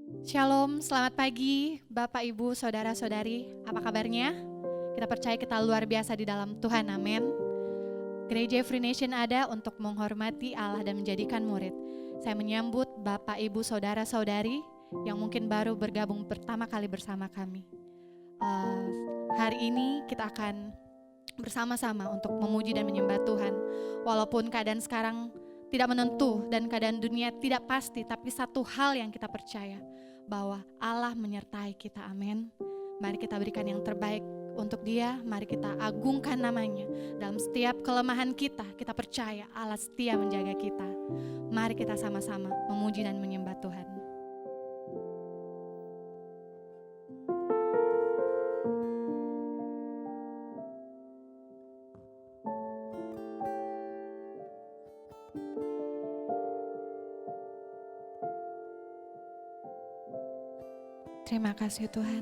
Shalom, selamat pagi Bapak, Ibu, Saudara-saudari. Apa kabarnya? Kita percaya kita luar biasa di dalam Tuhan, amin. Gereja Free Nation ada untuk menghormati Allah dan menjadikan murid. Saya menyambut Bapak, Ibu, Saudara-saudari yang mungkin baru bergabung pertama kali bersama kami. Hari ini kita akan bersama-sama untuk memuji dan menyembah Tuhan. Walaupun keadaan sekarang tidak menentu dan keadaan dunia tidak pasti, tapi satu hal yang kita percaya, bahwa Allah menyertai kita, amin. Mari kita berikan yang terbaik untuk Dia, mari kita agungkan namanya. Dalam setiap kelemahan kita percaya Allah setia menjaga kita. Mari kita sama-sama memuji dan menyembah Tuhan. Terima kasih Tuhan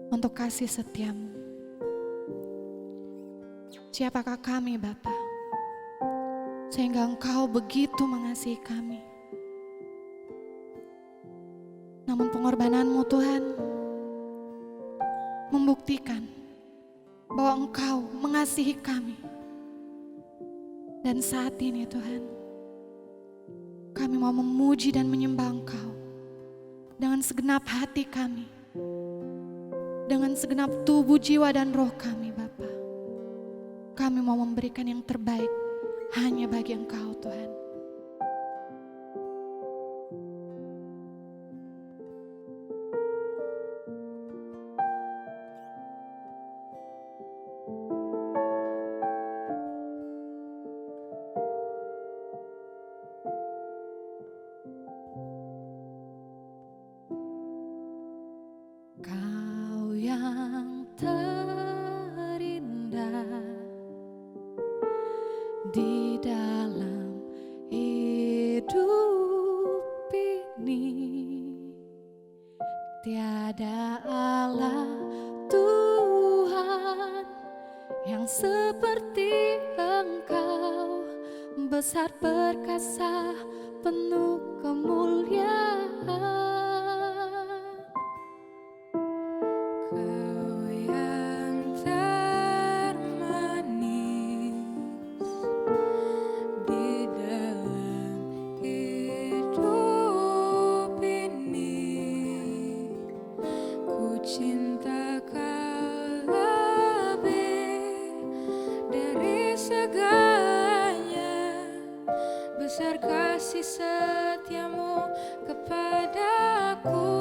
untuk kasih setiamu. Siapakah kami Bapa, sehingga Engkau begitu mengasihi kami. Namun pengorbananmu Tuhan membuktikan bahwa Engkau mengasihi kami. Dan saat ini Tuhan, kami mau memuji dan menyembah Engkau dengan segenap hati kami, dengan segenap tubuh, jiwa, dan roh kami Bapa. Kami mau memberikan yang terbaik hanya bagi Engkau Tuhan. Kau yang terindah di dalam hidup ini, tiada Allah Tuhan yang seperti Engkau, besar perkasa penuh kemuliaan. Kau yang termanis di dalam hidup ini, ku cinta Kau lebih dari segalanya, besar kasih setiamu kepadaku.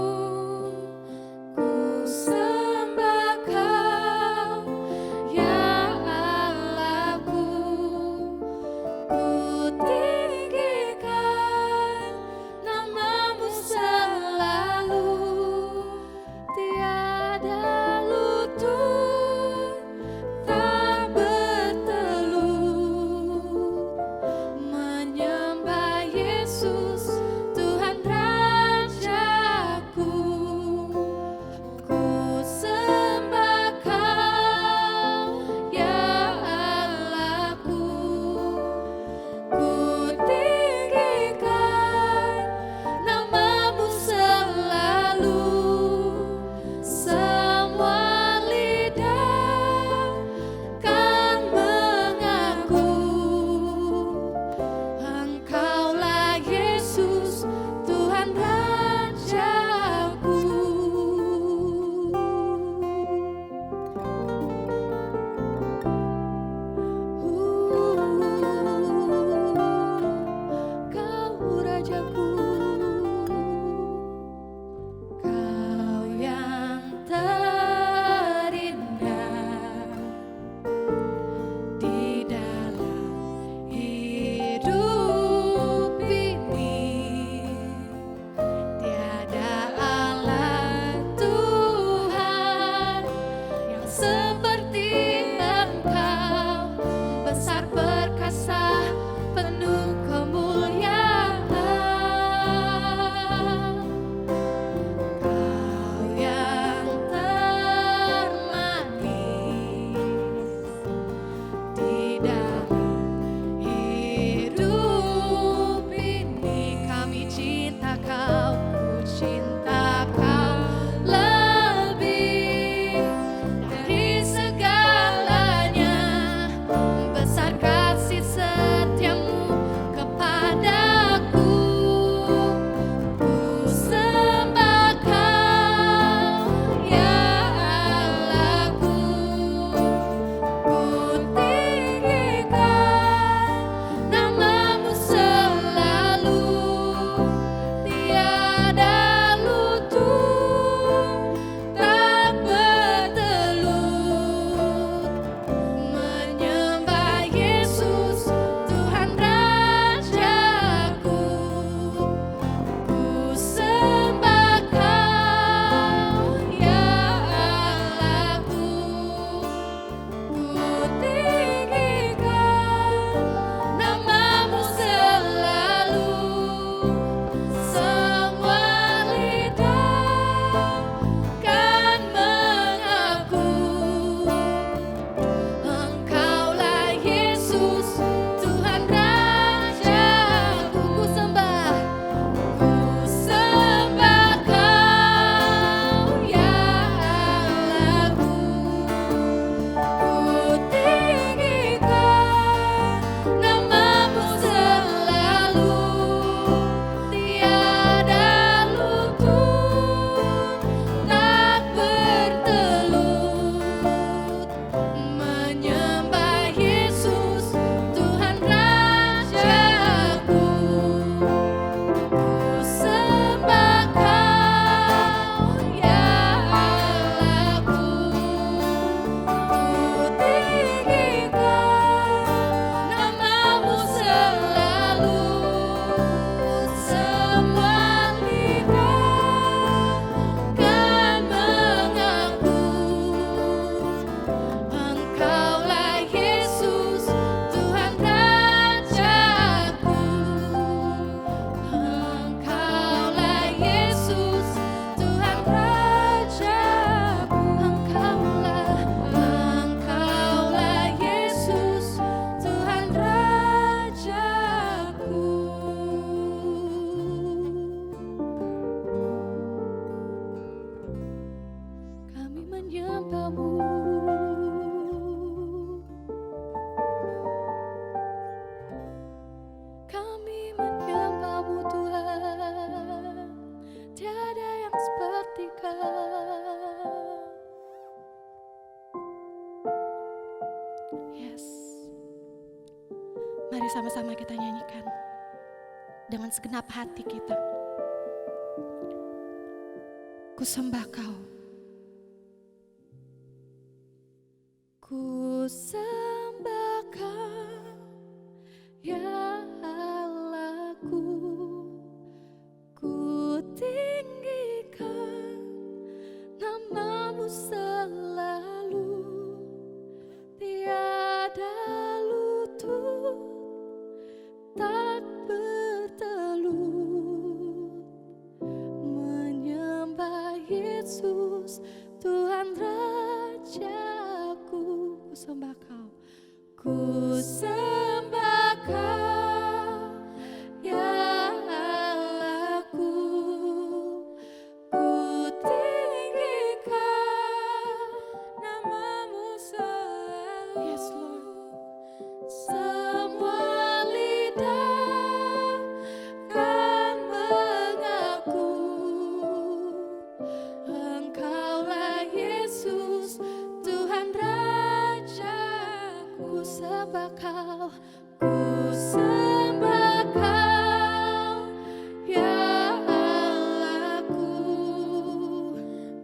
Menyembah Yesus, Tuhan Rajaku. perhatikan. Yes. Mari sama-sama kita nyanyikan dengan segenap hati kita. Ku sembah Kau. Ku sembah Kau, ya Allahku. Ku tinggikan nama-Mu selalu. Tiada lutut tak bertelut menyembah Yesus Tuhan Rajaku. Ku sembah Kau, ku sembah Kau, ya Allahku. Ku tinggikan nama-Mu selalu. Yes, Lord. Semua lidah kan mengaku Engkaulah Yesus Tuhan Rajaku. Ku sembah Kau, ku sembah Kau, ya Allahku.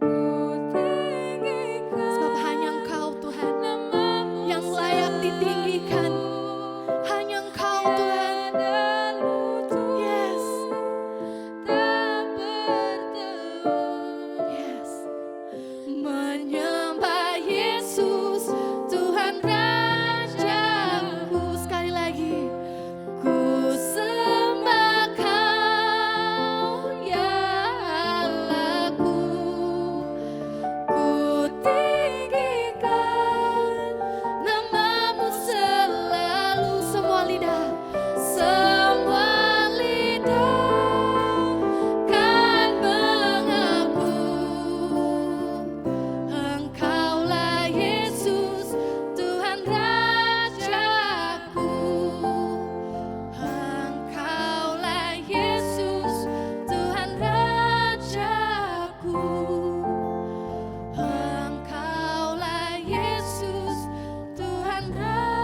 Ku tinggikan, sebab hanya Engkau Tuhan yang layak ditinggikan. Hanya Engkau Tuhan. Yes. Yes. Menyembah Yesus Tuhan Rajaku. Sekali lagi. Ku sembah Kau, ya Allahku. Ku tinggikan nama-Mu selalu. Semua lidah kan mengaku Engkaulah Yesus Tuhan Rajaku. Engkaulah Yesus Tuhan Rajaku. Engkaulah Yesus Tuhan Rajaku.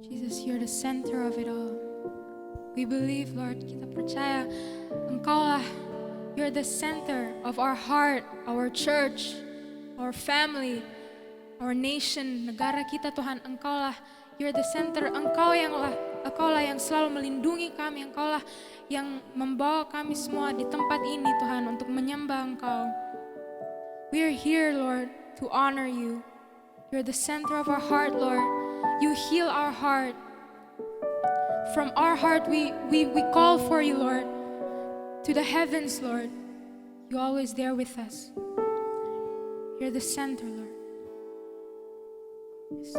Jesus, you're the center of it all. We believe, Lord, kita percaya Engkaulah, you're the center of our heart, our church, our family, our nation, negara kita Tuhan. Engkaulah, you're the center. Engkaulah yang selalu melindungi kami. Engkaulah yang membawa kami semua di tempat ini Tuhan untuk menyembah Engkau. We are here, Lord, to honor you. You're the center of our heart, Lord. You heal our heart. From our heart, we call for you, Lord. To the heavens, Lord. You're always there with us. You're the center, Lord. Yes.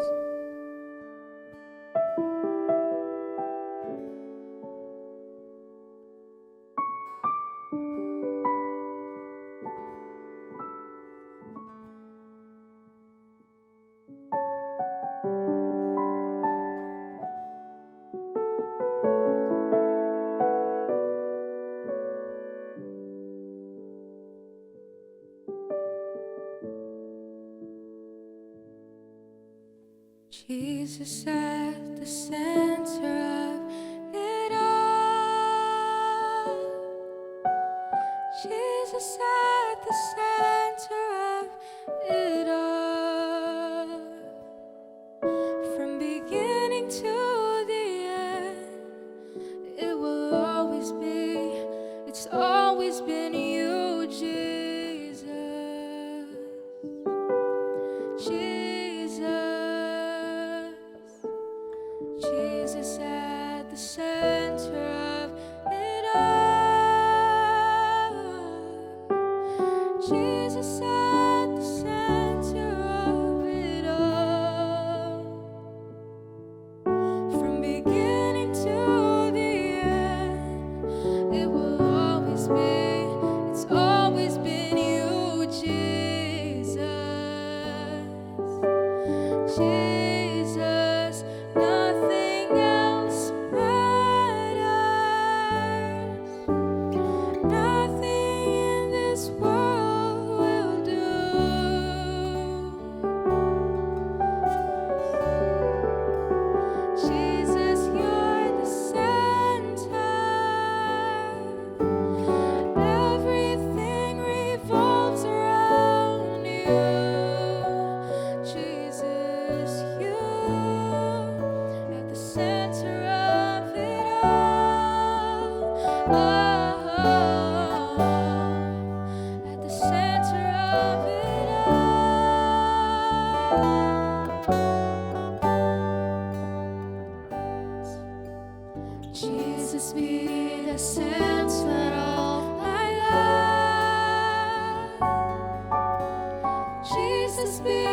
Jesus at the center of it all. Jesus at the center of it all. From beginning to the end, it will always be, it's always been you, Jesus. Jesus at the center of it all. Jesus Jesus be the center of my life. Jesus be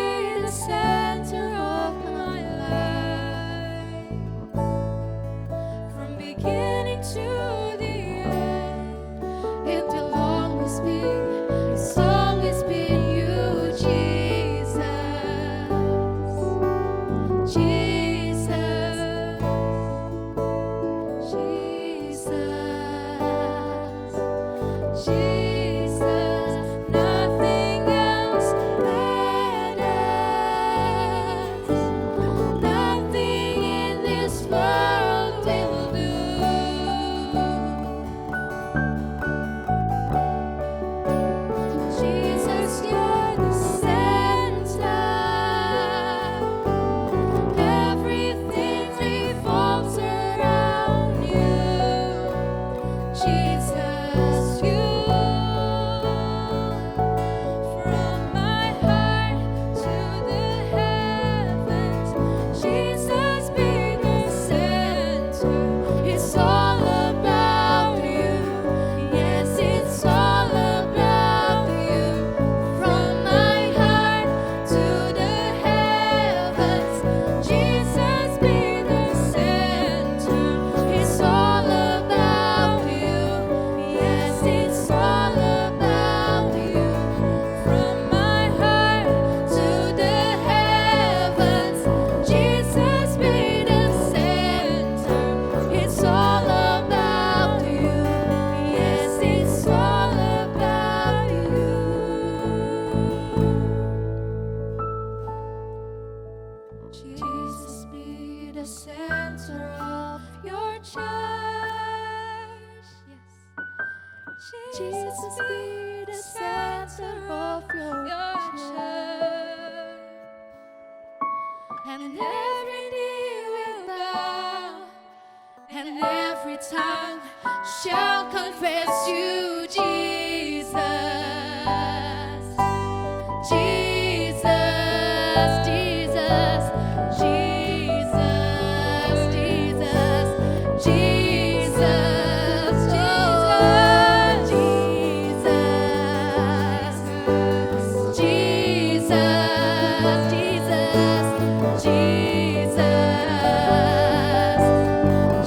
the center of my life. From beginning to the end, it will always be, it's always been you, Jesus. Jesus. Jesus, Jesus, nothing else matters. Nothing in this world will do. Jesus, you're the center. Everything revolves around you. Jesus, you. From my heart to the heavens, Jesus be the center. It's all about you. Yes, it's all about you. From my heart to the heavens, Jesus be the center. It's all about you. Yes, it's all about you. From my heart to the heavens, Jesus be the center. It's all about you. Yes, it's all about you. Jesus be the center of your church. Yes. Jesus be the center of your church. And every knee will bow, and every tongue shall confess you, Jesus. Jesus, Jesus, Jesus, Jesus, Jesus, Jesus, Jesus, Jesus, Jesus,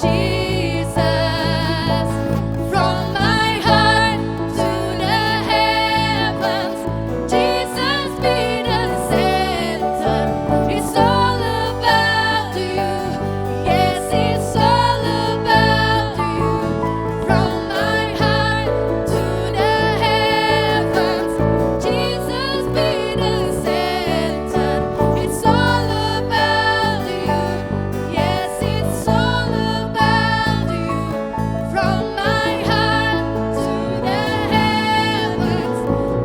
Jesus. From my heart to the heavens, Jesus be the center. It's all about you. Yes, it's all about you. From my heart to the heavens, Jesus be the center. It's all about you. Yes, it's all about you. From my heart to the heavens,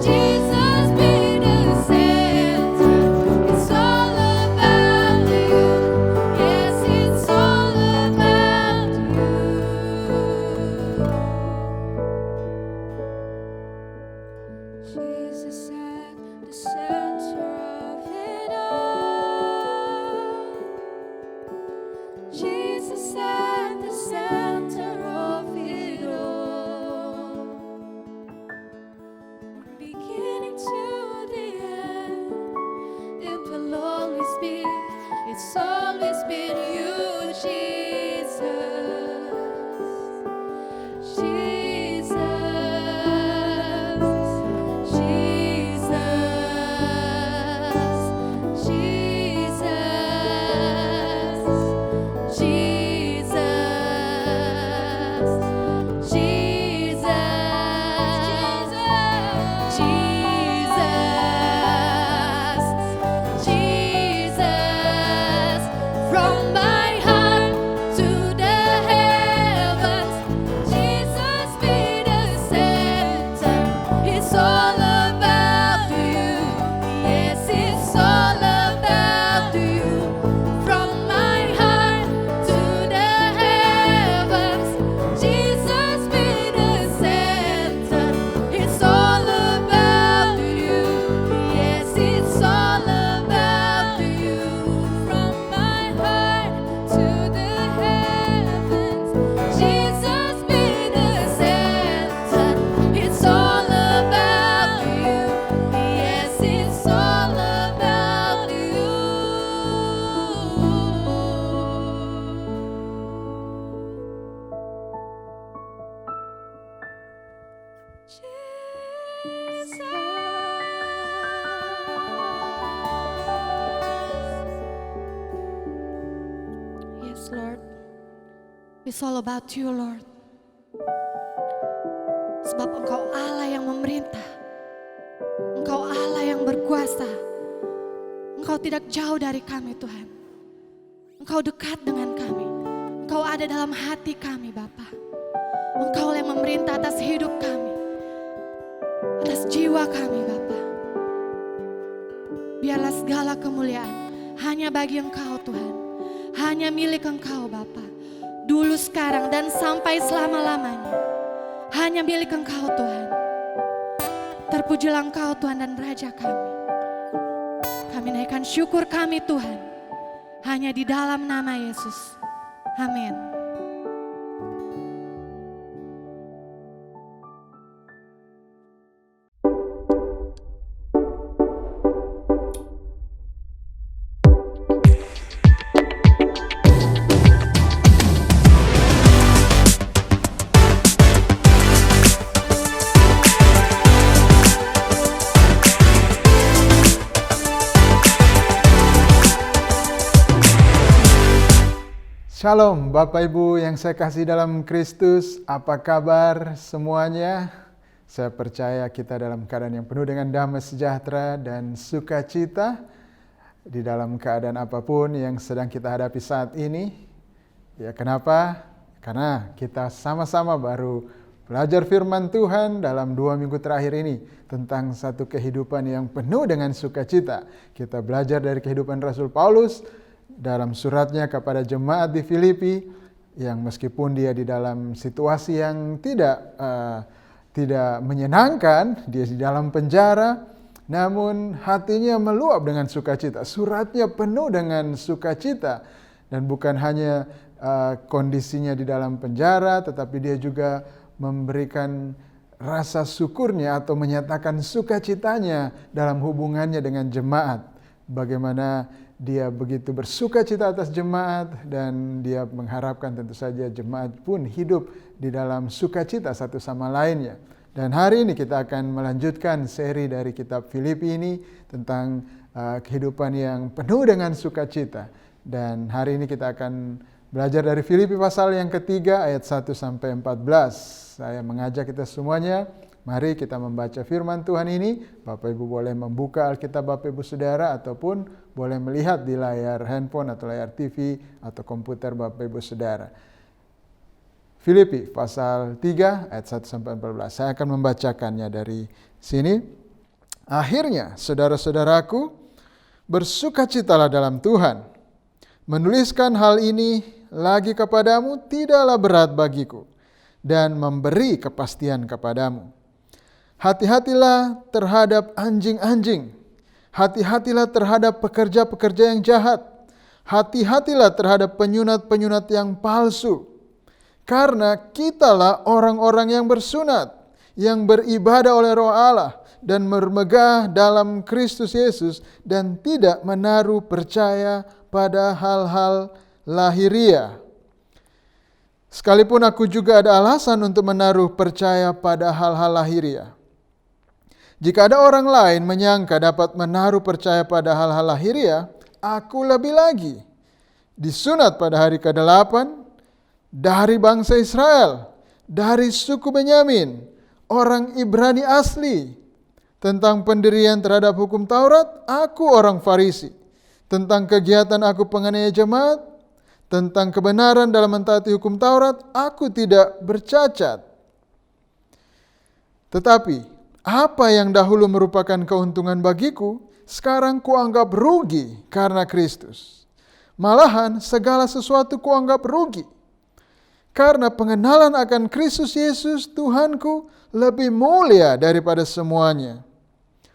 Jesus be the center. It's all about you. Yes, it's all about you. Jesus at the center of it all. Jesus at the center of it all. From beginning to the end, it will always be, it's always been you, Jesus. Jesus, Jesus, Jesus, Jesus, Jesus, Jesus. From my heart to the heavens, Jesus Lord. It's all about you, Lord. Sebab Engkau Allah yang memerintah. Engkau Allah yang berkuasa. Engkau tidak jauh dari kami, Tuhan. Engkau dekat dengan kami. Engkau ada dalam hati kami, Bapa. Engkau yang memerintah atas hidup kami. Atas jiwa kami, Bapa. Biarlah segala kemuliaan hanya bagi Engkau, Tuhan. Hanya milik Engkau, Bapa. Dulu, sekarang, dan sampai selama-lamanya. Hanya milik Engkau, Tuhan. Terpujilah Engkau, Tuhan dan Raja kami. Kami naikkan syukur kami, Tuhan. Hanya di dalam nama Yesus. Amin. Shalom Bapak Ibu yang saya kasih dalam Kristus, apa kabar semuanya? Saya percaya kita dalam keadaan yang penuh dengan damai sejahtera dan sukacita di dalam keadaan apapun yang sedang kita hadapi saat ini. Ya, kenapa? Karena kita sama-sama baru belajar firman Tuhan dalam 2 minggu terakhir ini tentang satu kehidupan yang penuh dengan sukacita. Kita belajar dari kehidupan Rasul Paulus dalam suratnya kepada jemaat di Filipi, yang meskipun dia di dalam situasi yang tidak menyenangkan, dia di dalam penjara, namun hatinya meluap dengan sukacita. Suratnya penuh dengan sukacita, dan bukan hanya kondisinya di dalam penjara, tetapi dia juga memberikan rasa syukurnya atau menyatakan sukacitanya dalam hubungannya dengan jemaat. Bagaimana dia begitu bersukacita atas jemaat, dan dia mengharapkan tentu saja jemaat pun hidup di dalam sukacita satu sama lainnya. Dan hari ini kita akan melanjutkan seri dari kitab Filipi ini tentang kehidupan yang penuh dengan sukacita. Dan hari ini kita akan belajar dari Filipi pasal yang ketiga ayat 1 sampai 14. Saya mengajak kita semuanya, mari kita membaca firman Tuhan ini. Bapak Ibu boleh membuka Alkitab Bapak Ibu Saudara, ataupun boleh melihat di layar handphone atau layar TV atau komputer Bapak Ibu Saudara. Filipi pasal 3 ayat 1 sampai 14. Saya akan membacakannya dari sini. Akhirnya, saudara-saudaraku, bersukacitalah dalam Tuhan. Menuliskan hal ini lagi kepadamu tidaklah berat bagiku, dan memberi kepastian kepadamu. Hati-hatilah terhadap anjing-anjing. Hati-hatilah terhadap pekerja-pekerja yang jahat. Hati-hatilah terhadap penyunat-penyunat yang palsu. Karena kitalah orang-orang yang bersunat, yang beribadah oleh Roh Allah, dan bermegah dalam Kristus Yesus, dan tidak menaruh percaya pada hal-hal lahiriah. Sekalipun aku juga ada alasan untuk menaruh percaya pada hal-hal lahiriah. Jika ada orang lain menyangka dapat menaruh percaya pada hal-hal lahiriah, aku lebih lagi. Disunat pada hari ke-8, dari bangsa Israel, dari suku Benyamin, orang Ibrani asli. Tentang pendirian terhadap hukum Taurat, aku orang Farisi. Tentang kegiatan aku penganiaya jemaat, tentang kebenaran dalam mentaati hukum Taurat, aku tidak bercacat. Tetapi apa yang dahulu merupakan keuntungan bagiku, sekarang kuanggap rugi karena Kristus. Malahan segala sesuatu kuanggap rugi, karena pengenalan akan Kristus Yesus Tuhanku lebih mulia daripada semuanya.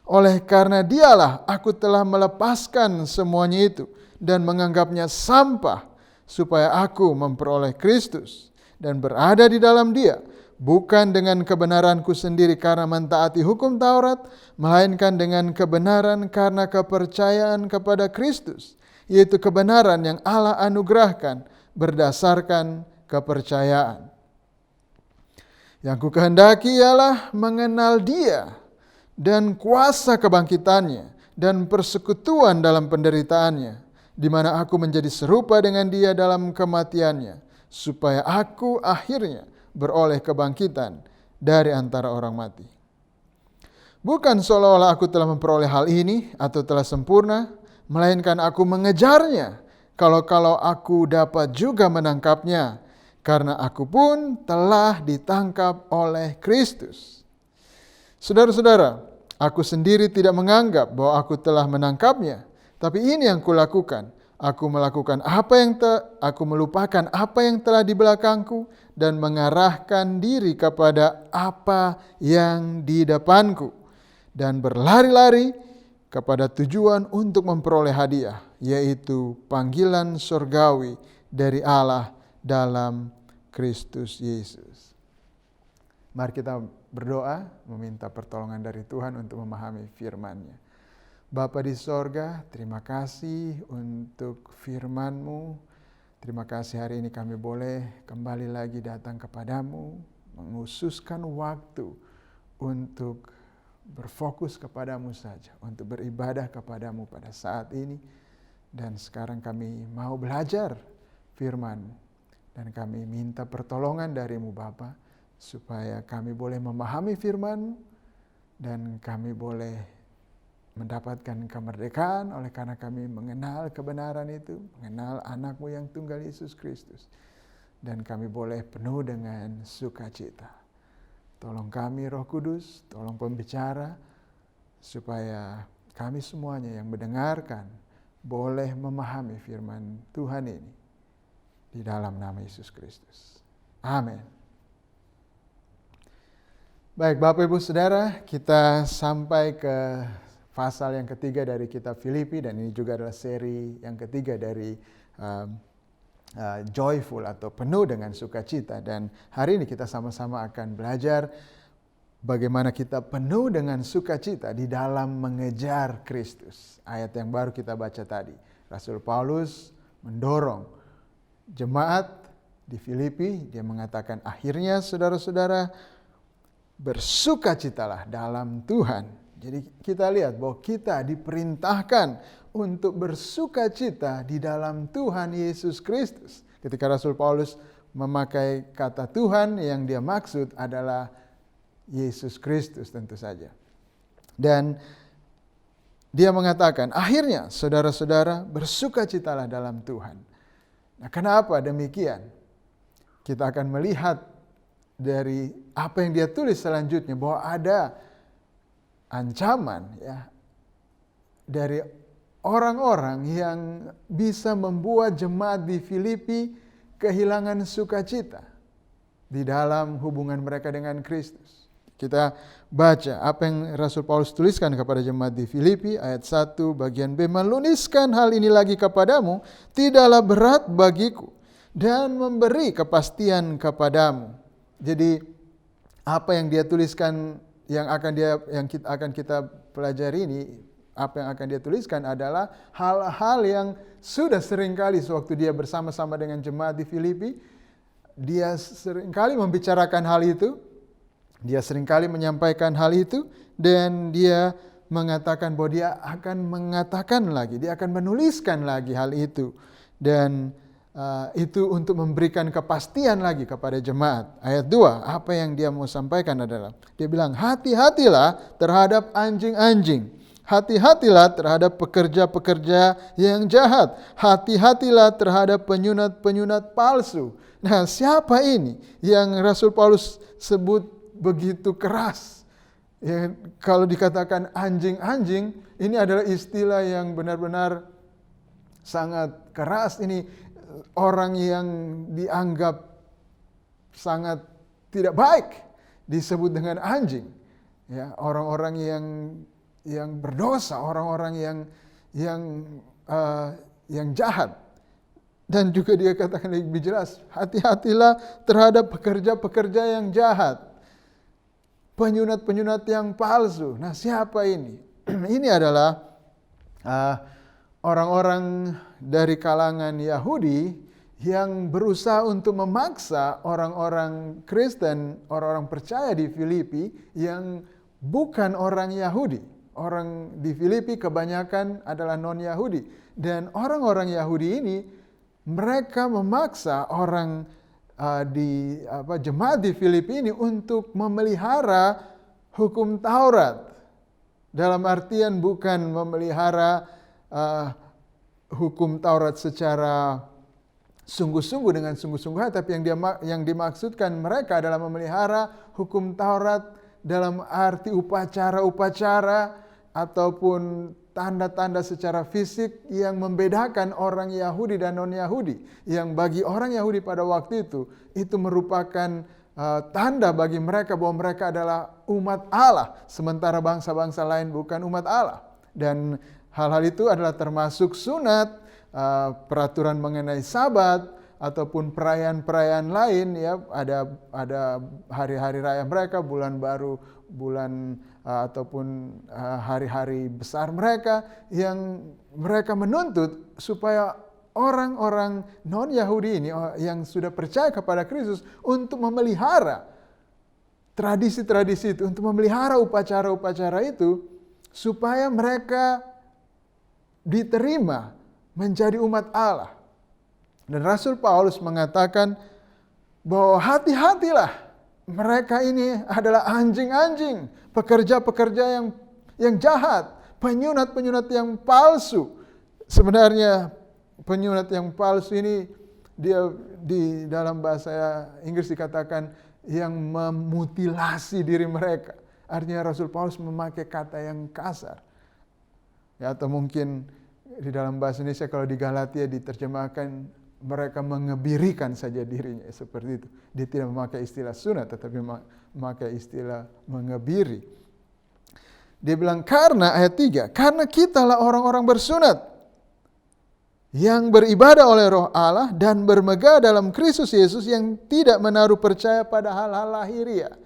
Oleh karena dialah aku telah melepaskan semuanya itu dan menganggapnya sampah, supaya aku memperoleh Kristus dan berada di dalam Dia, bukan dengan kebenaranku sendiri karena mentaati hukum Taurat, melainkan dengan kebenaran karena kepercayaan kepada Kristus, yaitu kebenaran yang Allah anugerahkan berdasarkan kepercayaan. Yang ku kehendaki ialah mengenal Dia dan kuasa kebangkitannya dan persekutuan dalam penderitaannya, di mana aku menjadi serupa dengan Dia dalam kematiannya, supaya aku akhirnya beroleh kebangkitan dari antara orang mati. Bukan seolah-olah aku telah memperoleh hal ini atau telah sempurna, melainkan aku mengejarnya, kalau aku dapat juga menangkapnya, karena aku pun telah ditangkap oleh Kristus. Saudara-saudara, aku sendiri tidak menganggap bahwa aku telah menangkapnya, tapi ini yang kulakukan. Aku melupakan apa yang telah di belakangku dan mengarahkan diri kepada apa yang di depanku, dan berlari-lari kepada tujuan untuk memperoleh hadiah, yaitu panggilan surgawi dari Allah dalam Kristus Yesus. Mari kita berdoa meminta pertolongan dari Tuhan untuk memahami firman-Nya. Bapa di sorga, terima kasih untuk firman-Mu. Terima kasih hari ini kami boleh kembali lagi datang kepadamu, menghususkan waktu untuk berfokus kepadamu saja, untuk beribadah kepadamu pada saat ini. Dan sekarang kami mau belajar firman-Mu. Dan kami minta pertolongan dari-Mu Bapa, supaya kami boleh memahami firman-Mu, dan kami boleh mendapatkan kemerdekaan oleh karena kami mengenal kebenaran itu, mengenal anak-Mu yang tunggal Yesus Kristus. Dan kami boleh penuh dengan sukacita. Tolong kami Roh Kudus, tolong pembicara, supaya kami semuanya yang mendengarkan boleh memahami firman Tuhan ini. Di dalam nama Yesus Kristus. Amin. Baik Bapak Ibu Saudara, kita sampai ke pasal yang ketiga dari kitab Filipi, dan ini juga adalah seri yang ketiga dari joyful atau penuh dengan sukacita. Dan hari ini kita sama-sama akan belajar bagaimana kita penuh dengan sukacita di dalam mengejar Kristus. Ayat yang baru kita baca tadi, Rasul Paulus mendorong jemaat di Filipi. Dia mengatakan, akhirnya saudara-saudara, bersukacitalah dalam Tuhan. Jadi kita lihat bahwa kita diperintahkan untuk bersukacita di dalam Tuhan Yesus Kristus. Ketika Rasul Paulus memakai kata Tuhan, yang dia maksud adalah Yesus Kristus tentu saja. Dan dia mengatakan, akhirnya saudara-saudara bersukacitalah dalam Tuhan. Nah, kenapa demikian? Kita akan melihat dari apa yang dia tulis selanjutnya, bahwa ada ancaman ya dari orang-orang yang bisa membuat jemaat di Filipi kehilangan sukacita di dalam hubungan mereka dengan Kristus. Kita baca apa yang Rasul Paulus tuliskan kepada jemaat di Filipi, ayat 1 bagian B. Menuliskan hal ini lagi kepadamu tidaklah berat bagiku, dan memberi kepastian kepadamu. Jadi apa yang dia tuliskan, yang akan kita pelajari ini, apa yang akan dia tuliskan adalah hal-hal yang sudah seringkali sewaktu dia bersama-sama dengan jemaat di Filipi, dia seringkali membicarakan hal itu, dia seringkali menyampaikan hal itu, dan dia mengatakan bahwa dia akan mengatakan lagi, dia akan menuliskan lagi hal itu. Dan itu untuk memberikan kepastian lagi kepada jemaat. Ayat 2, apa yang dia mau sampaikan adalah, dia bilang, hati-hatilah terhadap anjing-anjing. Hati-hatilah terhadap pekerja-pekerja yang jahat. Hati-hatilah terhadap penyunat-penyunat palsu. Nah, siapa ini yang Rasul Paulus sebut begitu keras? Ya, kalau dikatakan anjing-anjing, ini adalah istilah yang benar-benar sangat keras. Ini orang yang dianggap sangat tidak baik disebut dengan anjing. Ya, orang-orang yang berdosa, orang-orang yang jahat. Dan juga dia katakan lebih jelas, hati-hatilah terhadap pekerja-pekerja yang jahat, penyunat-penyunat yang palsu. Nah, siapa ini? Ini adalah orang-orang dari kalangan Yahudi yang berusaha untuk memaksa orang-orang Kristen, orang-orang percaya di Filipi yang bukan orang Yahudi Orang di Filipi kebanyakan adalah non-Yahudi. Dan orang-orang Yahudi ini, mereka memaksa orang jemaat di Filipi ini untuk memelihara hukum Taurat. Dalam artian bukan memelihara hukum Taurat secara sungguh-sungguh dengan sungguh-sungguh, tapi yang dimaksudkan mereka adalah memelihara hukum Taurat dalam arti upacara-upacara ataupun tanda-tanda secara fisik yang membedakan orang Yahudi dan non-Yahudi. Yang bagi orang Yahudi pada waktu itu merupakan tanda bagi mereka bahwa mereka adalah umat Allah, sementara bangsa-bangsa lain bukan umat Allah. Dan hal-hal itu adalah termasuk sunat, peraturan mengenai Sabat, ataupun perayaan-perayaan lain, ya, ada hari-hari raya mereka, bulan baru, ataupun hari-hari besar mereka yang mereka menuntut supaya orang-orang non-Yahudi ini yang sudah percaya kepada Kristus untuk memelihara tradisi-tradisi itu, untuk memelihara upacara-upacara itu supaya mereka diterima menjadi umat Allah. Dan Rasul Paulus mengatakan bahwa hati-hatilah, mereka ini adalah anjing-anjing, pekerja-pekerja yang jahat, penyunat-penyunat yang palsu. Sebenarnya penyunat yang palsu ini dia di dalam bahasa Inggris dikatakan yang memutilasi diri mereka. Artinya Rasul Paulus memakai kata yang kasar. Ya, atau mungkin di dalam bahasa Indonesia kalau di Galatia diterjemahkan mereka mengebirikan saja dirinya, seperti itu. Dia tidak memakai istilah sunat, tetapi memakai istilah mengebiri. Dia bilang karena, ayat 3, karena kitalah orang-orang bersunat yang beribadah oleh Roh Allah dan bermegah dalam Kristus Yesus, yang tidak menaruh percaya pada hal-hal lahiriah.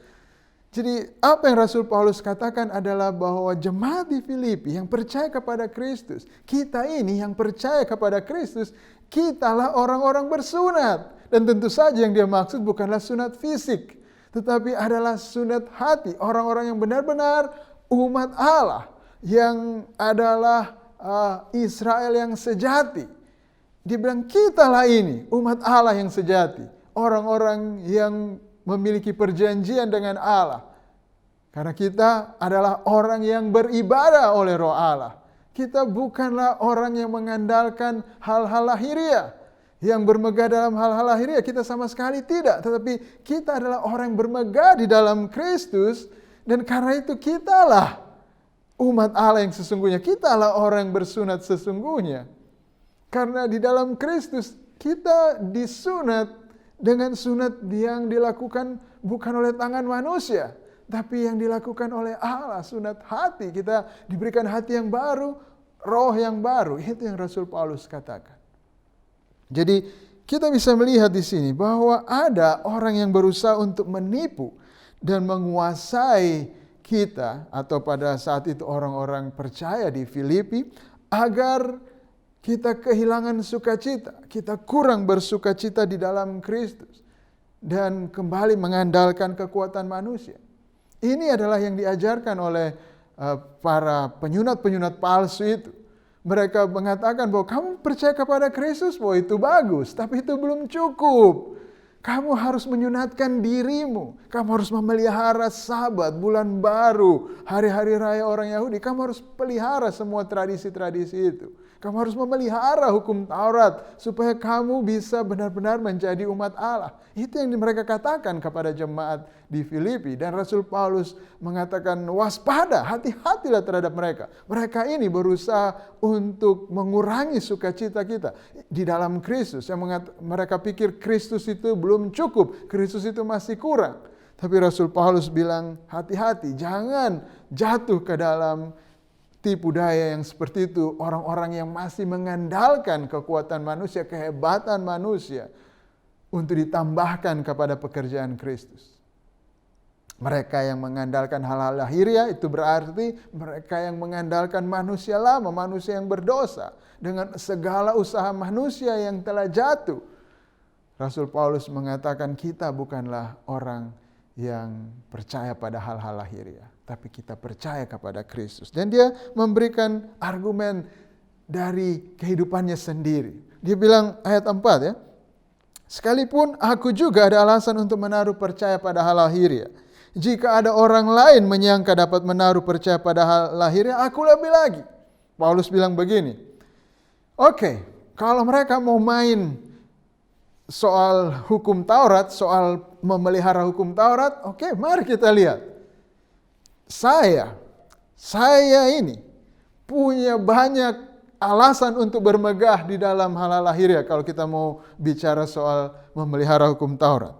Jadi apa yang Rasul Paulus katakan adalah bahwa jemaat di Filipi yang percaya kepada Kristus, kita ini yang percaya kepada Kristus, kitalah orang-orang bersunat. Dan tentu saja yang dia maksud bukanlah sunat fisik, tetapi adalah sunat hati. Orang-orang yang benar-benar umat Allah, yang adalah Israel yang sejati. Dia bilang kitalah ini umat Allah yang sejati. Orang-orang yang memiliki perjanjian dengan Allah. Karena kita adalah orang yang beribadah oleh Roh Allah. Kita bukanlah orang yang mengandalkan hal-hal lahiriah, yang bermegah dalam hal-hal lahiriah. Kita sama sekali tidak. Tetapi kita adalah orang yang bermegah di dalam Kristus. Dan karena itu kitalah umat Allah yang sesungguhnya. Kitalah orang yang bersunat sesungguhnya. Karena di dalam Kristus kita disunat dengan sunat yang dilakukan bukan oleh tangan manusia, tapi yang dilakukan oleh Allah, sunat hati. Kita diberikan hati yang baru, roh yang baru. Itu yang Rasul Paulus katakan. Jadi kita bisa melihat di sini bahwa ada orang yang berusaha untuk menipu dan menguasai kita, atau pada saat itu orang-orang percaya di Filipi, agar kita kehilangan sukacita, kita kurang bersukacita di dalam Kristus, dan kembali mengandalkan kekuatan manusia. Ini adalah yang diajarkan oleh para penyunat-penyunat palsu itu. Mereka mengatakan bahwa kamu percaya kepada Kristus, bahwa itu bagus, tapi itu belum cukup. Kamu harus menyunatkan dirimu. Kamu harus memelihara Sabat, bulan baru, hari-hari raya orang Yahudi. Kamu harus pelihara semua tradisi-tradisi itu. Kamu harus memelihara hukum Taurat supaya kamu bisa benar-benar menjadi umat Allah. Itu yang mereka katakan kepada jemaat di Filipi. Dan Rasul Paulus mengatakan waspada, hati-hatilah terhadap mereka. Mereka ini berusaha untuk mengurangi sukacita kita di dalam Kristus. Yang mereka pikir Kristus itu belum cukup, Kristus itu masih kurang. Tapi Rasul Paulus bilang hati-hati, jangan jatuh ke dalam tipu daya yang seperti itu, orang-orang yang masih mengandalkan kekuatan manusia, kehebatan manusia untuk ditambahkan kepada pekerjaan Kristus. Mereka yang mengandalkan hal-hal lahiriah itu berarti mereka yang mengandalkan manusia lama, manusia yang berdosa dengan segala usaha manusia yang telah jatuh. Rasul Paulus mengatakan kita bukanlah orang yang percaya pada hal-hal lahiriah, tapi kita percaya kepada Kristus. Dan dia memberikan argumen dari kehidupannya sendiri. Dia bilang ayat 4 ya, sekalipun aku juga ada alasan untuk menaruh percaya pada hal lahiriah. Jika ada orang lain menyangka dapat menaruh percaya pada hal lahiriah, aku lebih lagi. Paulus bilang begini, oke, kalau mereka mau main soal hukum Taurat, soal memelihara hukum Taurat, oke, mari kita lihat. Saya ini punya banyak alasan untuk bermegah di dalam hal lahiriah kalau kita mau bicara soal memelihara hukum Taurat.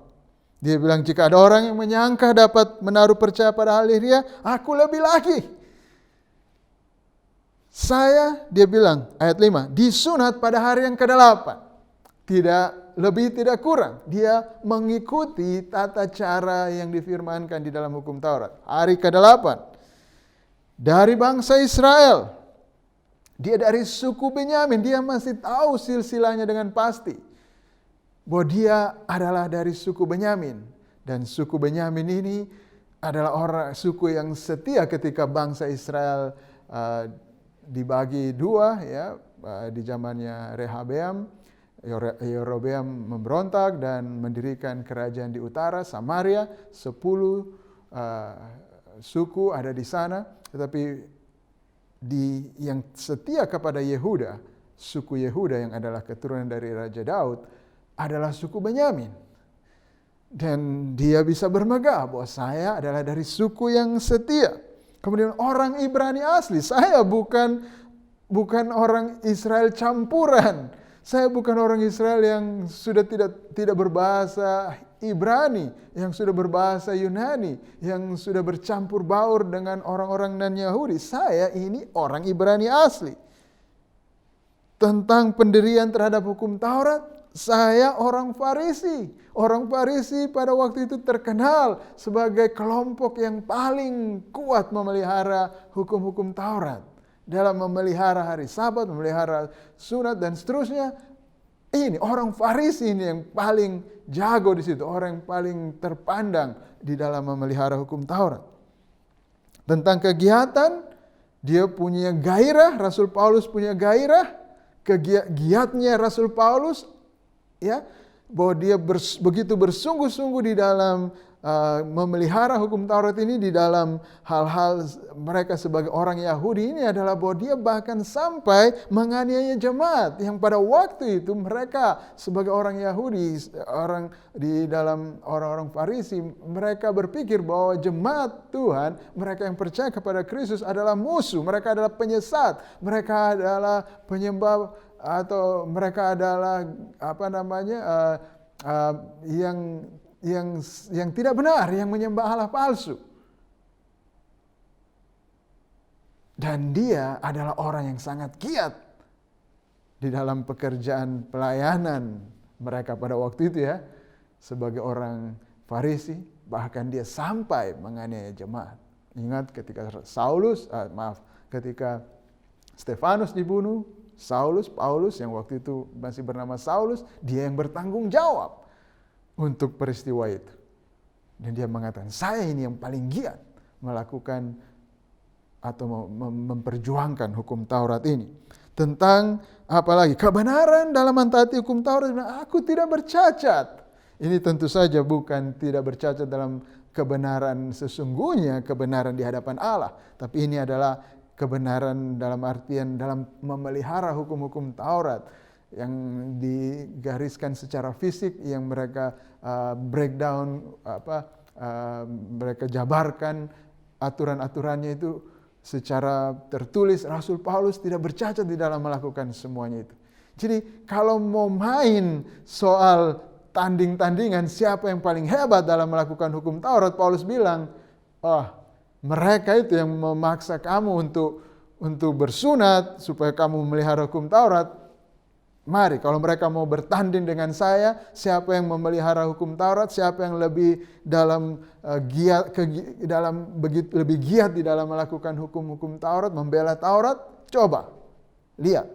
Dia bilang jika ada orang yang menyangka dapat menaruh percaya pada hal lahiriah, aku lebih lagi. Saya, dia bilang ayat 5, disunat pada hari yang ke-8. Tidak lebih tidak kurang. Dia mengikuti tata cara yang difirmankan di dalam hukum Taurat. Hari ke-8 dari bangsa Israel. Dia dari suku Benyamin. Dia masih tahu silsilahnya dengan pasti bahwa dia adalah dari suku Benyamin. Dan suku Benyamin ini adalah orang suku yang setia ketika bangsa Israel dibagi dua ya, di zamannya Rehabeam. Yerobeam memberontak dan mendirikan kerajaan di utara, Samaria, 10 suku ada di sana. Tetapi yang setia kepada Yehuda, suku Yehuda yang adalah keturunan dari Raja Daud, adalah suku Benyamin. Dan dia bisa bermegah bahwa saya adalah dari suku yang setia. Kemudian orang Ibrani asli, saya bukan orang Israel campuran. Saya bukan orang Israel yang sudah tidak berbahasa Ibrani, yang sudah berbahasa Yunani, yang sudah bercampur baur dengan orang-orang non-Yahudi. Saya ini orang Ibrani asli. Tentang pendirian terhadap hukum Taurat, saya orang Farisi. Orang Farisi pada waktu itu terkenal sebagai kelompok yang paling kuat memelihara hukum-hukum Taurat. Dalam memelihara hari Sabat, memelihara sunat dan seterusnya. Ini orang Farisi ini yang paling jago di situ, orang yang paling terpandang di dalam memelihara hukum Taurat. Tentang kegiatan, dia punya gairah, Rasul Paulus punya gairah, giatnya Rasul Paulus ya, bahwa dia begitu bersungguh-sungguh di dalam memelihara hukum Taurat ini, di dalam hal-hal mereka sebagai orang Yahudi ini adalah bahwa dia bahkan sampai menganiaya jemaat yang pada waktu itu mereka sebagai orang Yahudi, orang di dalam orang-orang Farisi, mereka berpikir bahwa jemaat Tuhan, mereka yang percaya kepada Kristus adalah musuh, mereka adalah penyesat, mereka adalah penyembah, atau mereka adalah yang tidak benar, yang menyembah Allah palsu. Dan dia adalah orang yang sangat giat di dalam pekerjaan pelayanan mereka pada waktu itu ya, sebagai orang Farisi, bahkan dia sampai menganiaya jemaat. Ingat ketika ketika Stefanus dibunuh, Paulus yang waktu itu masih bernama Saulus, dia yang bertanggung jawab untuk peristiwa itu. Dan dia mengatakan, saya ini yang paling giat melakukan atau memperjuangkan hukum Taurat ini. Tentang apalagi kebenaran dalam mentaati hukum Taurat, aku tidak bercacat. Ini tentu saja bukan tidak bercacat dalam kebenaran sesungguhnya, kebenaran di hadapan Allah. Tapi ini adalah kebenaran dalam artian dalam memelihara hukum-hukum Taurat yang digariskan secara fisik, yang mereka breakdown, mereka jabarkan aturan-aturannya itu secara tertulis. Rasul Paulus tidak bercacat di dalam melakukan semuanya itu. Jadi kalau mau main soal tanding-tandingan siapa yang paling hebat dalam melakukan hukum Taurat, Paulus bilang, mereka itu yang memaksa kamu untuk bersunat supaya kamu memelihara hukum Taurat. Mari, kalau mereka mau bertanding dengan saya, siapa yang memelihara hukum Taurat, siapa yang lebih lebih giat di dalam melakukan hukum-hukum Taurat, membela Taurat, coba lihat,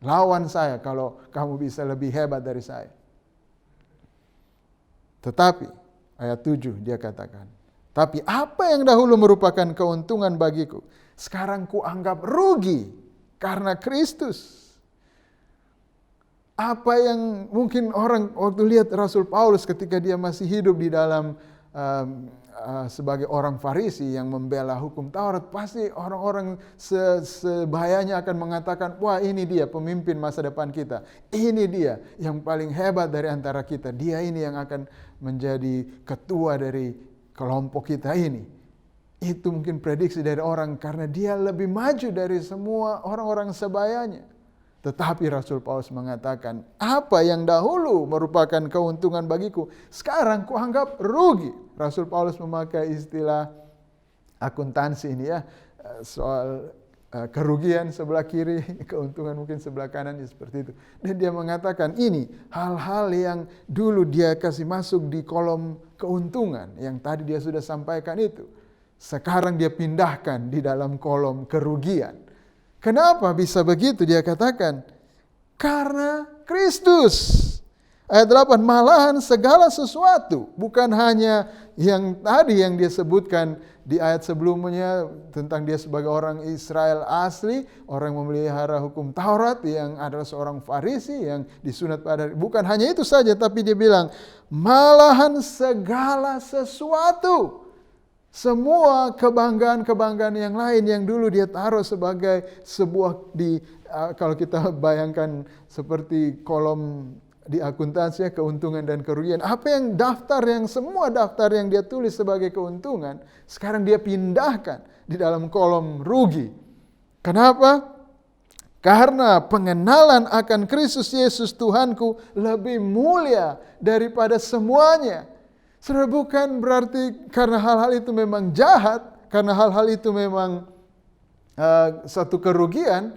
lawan saya kalau kamu bisa lebih hebat dari saya. Tetapi Ayat 7 dia katakan, tapi apa yang dahulu merupakan keuntungan bagiku, sekarang kuanggap rugi karena Kristus. Apa yang mungkin orang waktu lihat Rasul Paulus ketika dia masih hidup di dalam sebagai orang Farisi yang membela hukum Taurat, pasti orang-orang sebayanya akan mengatakan, wah ini dia pemimpin masa depan kita. Ini dia yang paling hebat dari antara kita. Dia ini yang akan menjadi ketua dari kelompok kita ini. Itu mungkin prediksi dari orang karena dia lebih maju dari semua orang-orang sebayanya. Tetapi Rasul Paulus mengatakan, apa yang dahulu merupakan keuntungan bagiku, sekarang kuanggap rugi. Rasul Paulus memakai istilah akuntansi ini ya, soal kerugian sebelah kiri, keuntungan mungkin sebelah kanan, ya seperti itu. Dan dia mengatakan ini hal-hal yang dulu dia kasih masuk di kolom keuntungan, yang tadi dia sudah sampaikan itu. Sekarang dia pindahkan di dalam kolom kerugian. Kenapa bisa begitu? Dia katakan, karena Kristus. Ayat 8, malahan segala sesuatu. Bukan hanya yang tadi yang dia sebutkan di ayat sebelumnya tentang dia sebagai orang Israel asli, orang yang memelihara hukum Taurat, yang adalah seorang Farisi yang disunat pada. Bukan hanya itu saja, tapi dia bilang, malahan segala sesuatu. Semua kebanggaan-kebanggaan yang lain yang dulu dia taruh sebagai sebuah kalau kita bayangkan seperti kolom di akuntansi keuntungan dan kerugian. Apa yang semua daftar yang dia tulis sebagai keuntungan, sekarang dia pindahkan di dalam kolom rugi. Kenapa? Karena pengenalan akan Kristus Yesus Tuhanku lebih mulia daripada semuanya. Saudara, bukan berarti karena hal-hal itu memang jahat, karena hal-hal itu memang satu kerugian,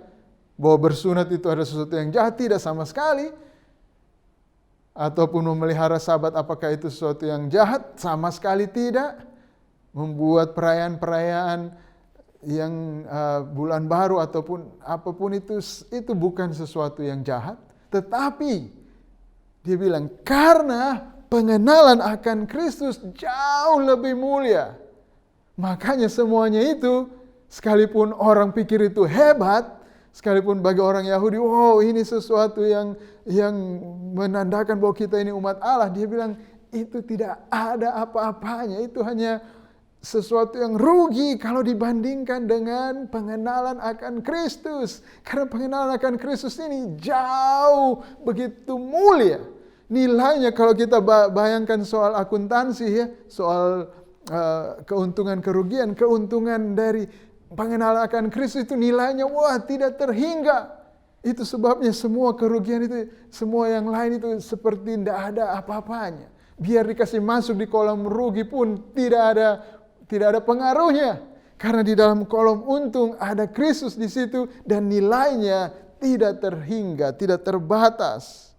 bahwa bersunat itu ada sesuatu yang jahat, tidak sama sekali. Ataupun memelihara sabat, apakah itu sesuatu yang jahat? Sama sekali tidak. Membuat perayaan-perayaan yang bulan baru ataupun apapun itu bukan sesuatu yang jahat. Tetapi dia bilang, karena pengenalan akan Kristus jauh lebih mulia. Makanya semuanya itu, sekalipun orang pikir itu hebat, sekalipun bagi orang Yahudi, wow ini sesuatu yang menandakan bahwa kita ini umat Allah. Dia bilang, itu tidak ada apa-apanya. Itu hanya sesuatu yang rugi kalau dibandingkan dengan pengenalan akan Kristus. Karena pengenalan akan Kristus ini jauh begitu mulia. Nilainya kalau kita bayangkan soal akuntansi ya, soal keuntungan kerugian, keuntungan dari pengenalan akan Kristus itu nilainya wah tidak terhingga. Itu sebabnya semua kerugian itu, semua yang lain itu seperti tidak ada apa-apanya. Biar dikasih masuk di kolom rugi pun tidak ada pengaruhnya. Karena di dalam kolom untung ada Kristus di situ dan nilainya tidak terhingga, tidak terbatas.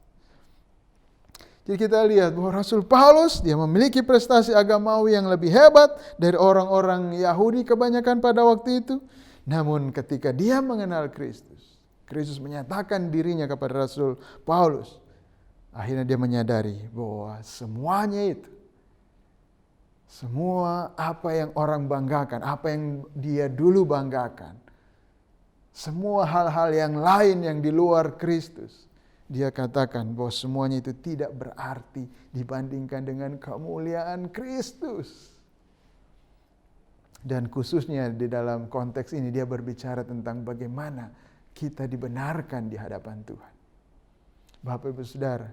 Jadi kita lihat bahwa Rasul Paulus dia memiliki prestasi agamawi yang lebih hebat dari orang-orang Yahudi kebanyakan pada waktu itu. Namun ketika dia mengenal Kristus, Kristus menyatakan dirinya kepada Rasul Paulus. Akhirnya dia menyadari bahwa semuanya itu, semua apa yang orang banggakan, apa yang dia dulu banggakan, semua hal-hal yang lain yang di luar Kristus, dia katakan bahwa semuanya itu tidak berarti dibandingkan dengan kemuliaan Kristus. Dan khususnya di dalam konteks ini dia berbicara tentang bagaimana kita dibenarkan di hadapan Tuhan. Bapak Ibu Saudara,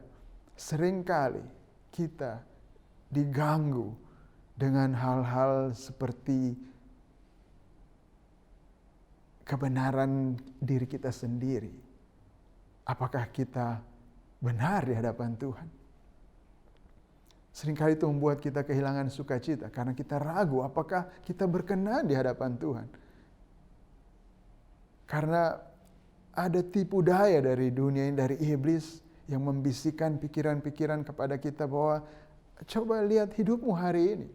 seringkali kita diganggu dengan hal-hal seperti kebenaran diri kita sendiri. Apakah kita benar di hadapan Tuhan? Seringkali itu membuat kita kehilangan sukacita karena kita ragu apakah kita berkenan di hadapan Tuhan. Karena ada tipu daya dari dunia ini, dari iblis yang membisikkan pikiran-pikiran kepada kita bahwa coba lihat hidupmu hari ini.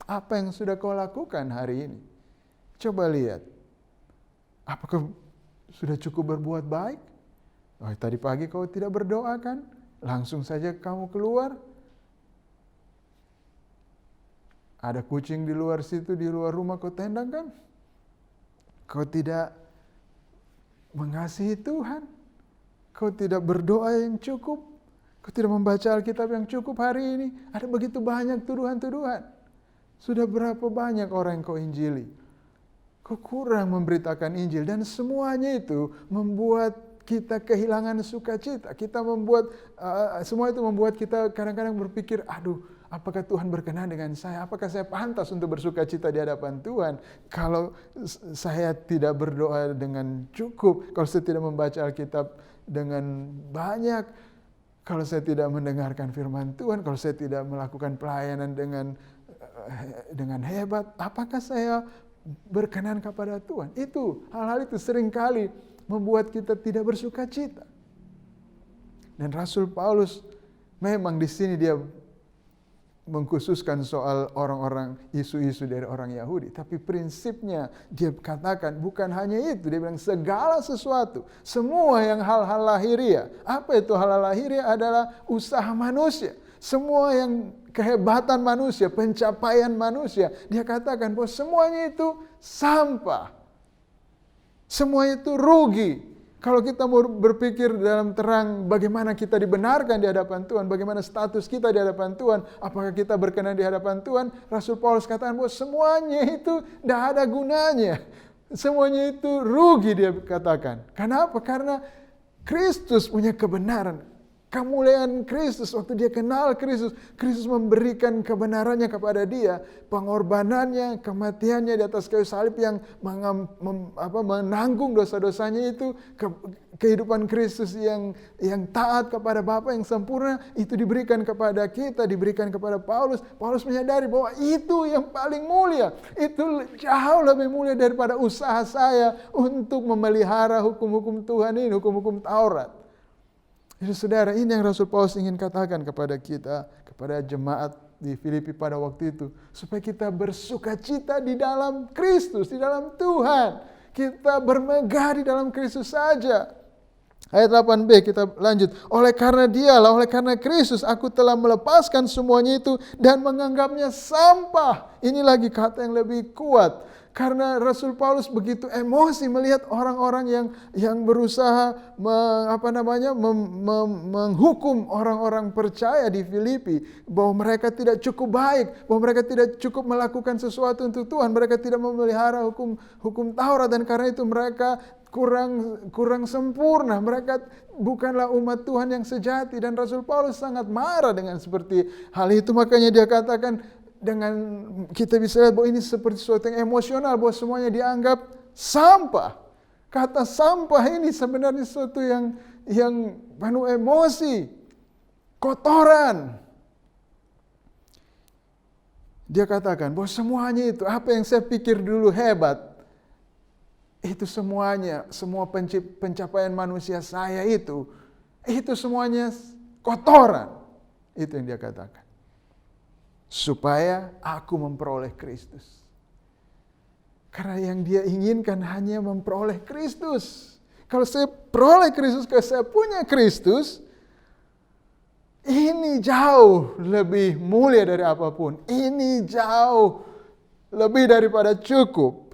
Apa yang sudah kau lakukan hari ini? Coba lihat. Apakah sudah cukup berbuat baik? Oh, tadi pagi kau tidak berdoa kan? Langsung saja kamu keluar. Ada kucing di luar situ, di luar rumah kau tendang kan? Kau tidak mengasihi Tuhan. Kau tidak berdoa yang cukup. Kau tidak membaca Alkitab yang cukup hari ini. Ada begitu banyak tuduhan-tuduhan. Sudah berapa banyak orang yang kau injili. Kau kurang memberitakan Injil. Dan semuanya itu membuat kita kehilangan sukacita. Semua itu membuat kita kadang-kadang berpikir, aduh, apakah Tuhan berkenan dengan saya? Apakah saya pantas untuk bersukacita di hadapan Tuhan? Kalau saya tidak berdoa dengan cukup, kalau saya tidak membaca Alkitab dengan banyak, kalau saya tidak mendengarkan firman Tuhan, kalau saya tidak melakukan pelayanan dengan hebat, apakah saya berkenan kepada Tuhan? Hal-hal itu seringkali membuat kita tidak bersukacita. Dan Rasul Paulus memang di sini dia mengkhususkan soal orang-orang, isu-isu dari orang Yahudi. Tapi prinsipnya dia katakan bukan hanya itu. Dia bilang segala sesuatu. Semua yang hal-hal lahiriah. Apa itu hal-hal lahiriah? Adalah usaha manusia. Semua yang kehebatan manusia, pencapaian manusia. Dia katakan bahwa semuanya itu sampah. Semua itu rugi. Kalau kita mau berpikir dalam terang bagaimana kita dibenarkan di hadapan Tuhan, bagaimana status kita di hadapan Tuhan, apakah kita berkenan di hadapan Tuhan, Rasul Paulus katakan bahwa semuanya itu tidak ada gunanya. Semuanya itu rugi, dia katakan. Kenapa? Karena Kristus punya kebenaran. Kemuliaan Kristus, waktu dia kenal Kristus, Kristus memberikan kebenarannya kepada dia, pengorbanannya, kematiannya di atas kayu salib yang menanggung dosa-dosanya itu, kehidupan Kristus yang taat kepada Bapa yang sempurna, itu diberikan kepada kita, diberikan kepada Paulus. Paulus menyadari bahwa itu yang paling mulia, itu jauh lebih mulia daripada usaha saya untuk memelihara hukum-hukum Tuhan ini, hukum-hukum Taurat. Jadi saudara, ini yang Rasul Paulus ingin katakan kepada kita, kepada jemaat di Filipi pada waktu itu. Supaya kita bersukacita di dalam Kristus, di dalam Tuhan. Kita bermegah di dalam Kristus saja. Ayat 8b kita lanjut. Oleh karena dialah, oleh karena Kristus, aku telah melepaskan semuanya itu dan menganggapnya sampah. Ini lagi kata yang lebih kuat. Karena Rasul Paulus begitu emosi melihat orang-orang yang berusaha menghukum orang-orang percaya di Filipi, bahwa mereka tidak cukup baik, bahwa mereka tidak cukup melakukan sesuatu untuk Tuhan, mereka tidak memelihara hukum Taurat, dan karena itu mereka kurang sempurna, mereka bukanlah umat Tuhan yang sejati. Dan Rasul Paulus sangat marah dengan seperti hal itu, makanya dia katakan, dengan kita bisa lihat bahwa ini seperti sesuatu yang emosional, bahwa semuanya dianggap sampah. Kata sampah ini sebenarnya sesuatu yang penuh emosi, kotoran. Dia katakan bahwa semuanya itu, apa yang saya pikir dulu hebat, itu semuanya, semua pencapaian manusia saya itu semuanya kotoran. Itu yang dia katakan. Supaya aku memperoleh Kristus. Karena yang dia inginkan hanya memperoleh Kristus. Kalau saya peroleh Kristus, kalau saya punya Kristus, ini jauh lebih mulia dari apapun. Ini jauh lebih daripada cukup.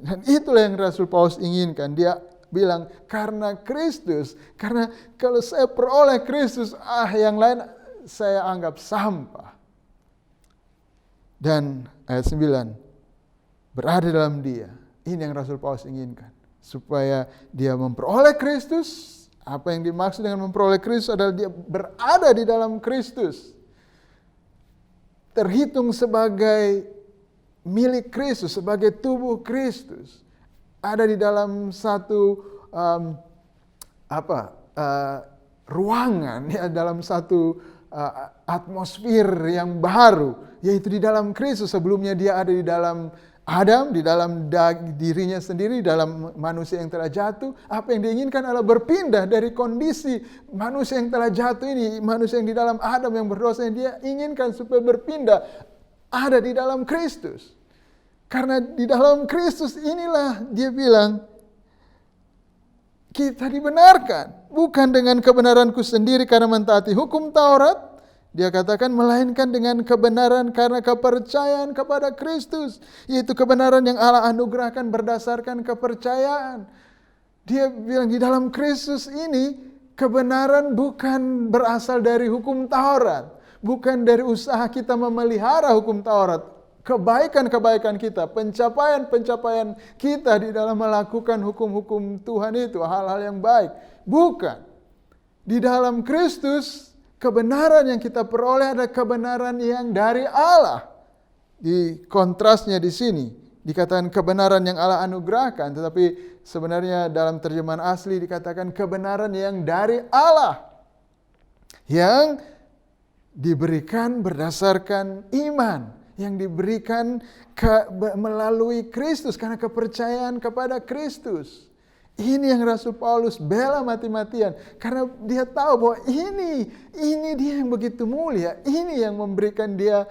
Dan itulah yang Rasul Paulus inginkan. Dia bilang, karena Kristus, karena kalau saya peroleh Kristus, yang lain saya anggap sampah. Dan ayat 9, berada dalam dia. Ini yang Rasul Paulus inginkan. Supaya dia memperoleh Kristus. Apa yang dimaksud dengan memperoleh Kristus adalah dia berada di dalam Kristus. Terhitung sebagai milik Kristus, sebagai tubuh Kristus. Ada di dalam satu ruangan, ya, dalam satu atmosfer yang baru, yaitu di dalam Kristus. Sebelumnya dia ada di dalam Adam, di dalam dirinya sendiri, dalam manusia yang telah jatuh. Apa yang diinginkan adalah berpindah dari kondisi manusia yang telah jatuh ini, manusia yang di dalam Adam yang berdosa, yang dia inginkan supaya berpindah ada di dalam Kristus. Karena di dalam Kristus inilah dia bilang kita dibenarkan, bukan dengan kebenaranku sendiri karena mentaati hukum Taurat, Dia katakan melainkan dengan kebenaran karena kepercayaan kepada Kristus. Yaitu kebenaran yang Allah anugerahkan berdasarkan kepercayaan. Dia bilang di dalam Kristus ini kebenaran bukan berasal dari hukum Taurat. Bukan dari usaha kita memelihara hukum Taurat. Kebaikan-kebaikan kita, pencapaian-pencapaian kita di dalam melakukan hukum-hukum Tuhan itu, hal-hal yang baik. Bukan. Di dalam Kristus, kebenaran yang kita peroleh adalah kebenaran yang dari Allah. Di kontrasnya di sini dikatakan kebenaran yang Allah anugerahkan, tetapi sebenarnya dalam terjemahan asli dikatakan kebenaran yang dari Allah. Yang diberikan berdasarkan iman, yang diberikan melalui Kristus karena kepercayaan kepada Kristus. Ini yang Rasul Paulus bela mati-matian. Karena dia tahu bahwa ini dia yang begitu mulia. Ini yang memberikan dia,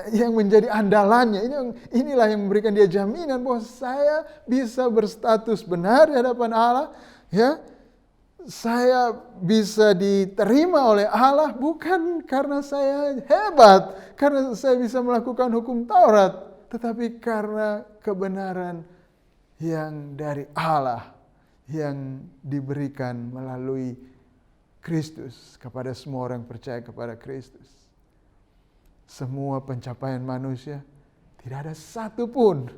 yang menjadi andalannya. Inilah yang memberikan dia jaminan bahwa saya bisa berstatus benar di hadapan Allah. Ya, saya bisa diterima oleh Allah bukan karena saya hebat. Karena saya bisa melakukan hukum Taurat. Tetapi karena kebenaran yang dari Allah, yang diberikan melalui Kristus kepada semua orang yang percaya kepada Kristus. Semua pencapaian manusia, tidak ada satupun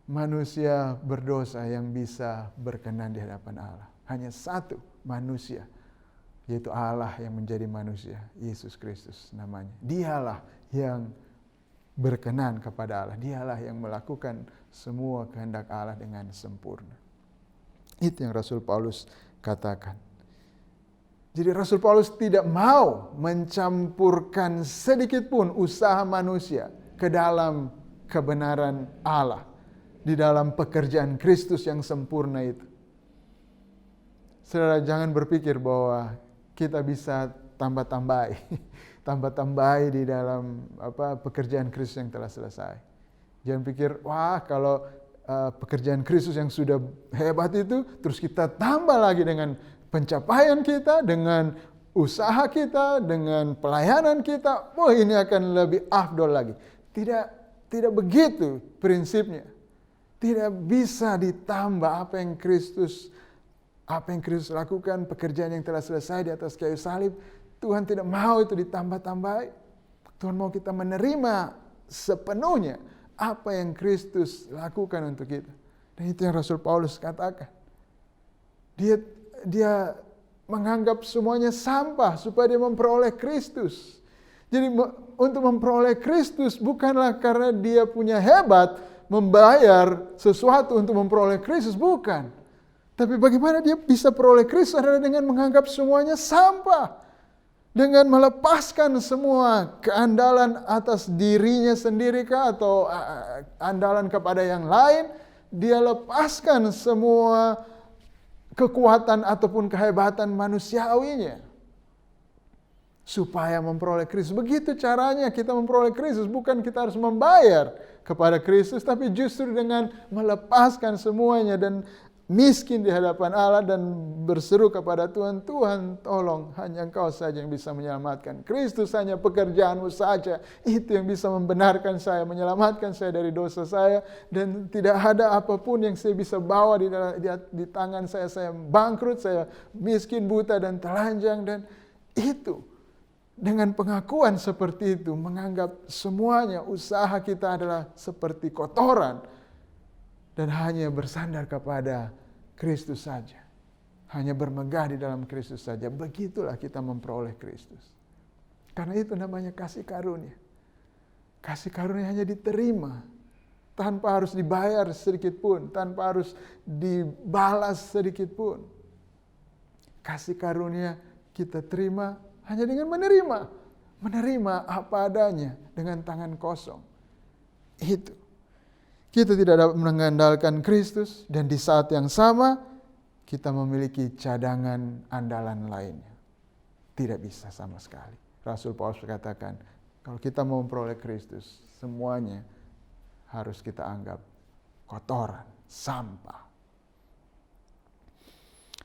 manusia berdosa yang bisa berkenan di hadapan Allah. Hanya satu manusia, yaitu Allah yang menjadi manusia, Yesus Kristus namanya. Dialah yang berkenan kepada Allah. Dialah yang melakukan semua kehendak Allah dengan sempurna. Itu yang Rasul Paulus katakan. Jadi Rasul Paulus tidak mau mencampurkan sedikit pun usaha manusia ke dalam kebenaran Allah. Di dalam pekerjaan Kristus yang sempurna itu. Saudara, jangan berpikir bahwa kita bisa tambah-tambahi. Tambah-tambahi di dalam pekerjaan Kristus yang telah selesai. Jangan pikir, wah kalau pekerjaan Kristus yang sudah hebat itu, terus kita tambah lagi dengan pencapaian kita, dengan usaha kita, dengan pelayanan kita, wah ini akan lebih afdol lagi. Tidak begitu prinsipnya. Tidak bisa ditambah apa yang Kristus lakukan, pekerjaan yang telah selesai di atas kayu salib. Tuhan tidak mau itu ditambah-tambahi. Tuhan mau kita menerima sepenuhnya apa yang Kristus lakukan untuk kita. Dan itu yang Rasul Paulus katakan. Dia menganggap semuanya sampah supaya dia memperoleh Kristus. Jadi untuk memperoleh Kristus bukanlah karena dia punya hebat, membayar sesuatu untuk memperoleh Kristus, bukan. Tapi bagaimana dia bisa peroleh Kristus adalah dengan menganggap semuanya sampah. Dengan melepaskan semua keandalan atas dirinya sendiri atau andalan kepada yang lain, dia lepaskan semua kekuatan ataupun kehebatan manusiawinya supaya memperoleh Kristus. Begitu caranya kita memperoleh Kristus, bukan kita harus membayar kepada Kristus, tapi justru dengan melepaskan semuanya dan miskin di hadapan Allah dan berseru kepada Tuhan, Tuhan tolong, hanya Engkau saja yang bisa menyelamatkan. Kristus hanya pekerjaanmu saja, itu yang bisa membenarkan saya, menyelamatkan saya dari dosa saya, dan tidak ada apapun yang saya bisa bawa di tangan saya bangkrut, saya miskin, buta, dan telanjang. Dan itu, dengan pengakuan seperti itu, menganggap semuanya usaha kita adalah seperti kotoran, dan hanya bersandar kepada Kristus saja. Hanya bermegah di dalam Kristus saja. Begitulah kita memperoleh Kristus. Karena itu namanya kasih karunia. Kasih karunia hanya diterima. Tanpa harus dibayar sedikit pun. Tanpa harus dibalas sedikit pun. Kasih karunia kita terima hanya dengan menerima. Menerima apa adanya dengan tangan kosong. Itu. Kita tidak dapat mengandalkan Kristus, dan di saat yang sama kita memiliki cadangan andalan lainnya. Tidak bisa sama sekali. Rasul Paulus berkatakan, kalau kita mau memperoleh Kristus, semuanya harus kita anggap kotoran, sampah.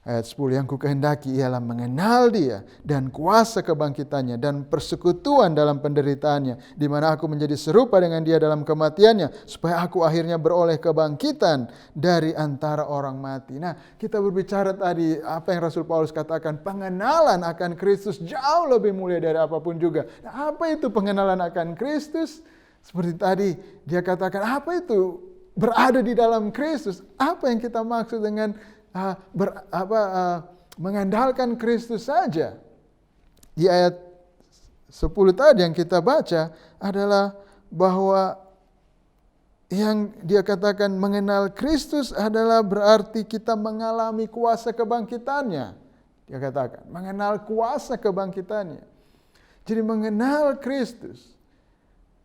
Ayat 10, yang kukehendaki ialah mengenal dia dan kuasa kebangkitannya dan persekutuan dalam penderitaannya, di mana aku menjadi serupa dengan dia dalam kematiannya, supaya aku akhirnya beroleh kebangkitan dari antara orang mati. Nah, kita berbicara tadi apa yang Rasul Paulus katakan, pengenalan akan Kristus jauh lebih mulia dari apapun juga. Nah, apa itu pengenalan akan Kristus? Seperti tadi dia katakan, apa itu berada di dalam Kristus? Apa yang kita maksud dengan mengandalkan Kristus saja? Di ayat 10 tadi yang kita baca adalah bahwa yang dia katakan mengenal Kristus adalah berarti kita mengalami kuasa kebangkitannya. Dia katakan mengenal kuasa kebangkitannya. Jadi mengenal Kristus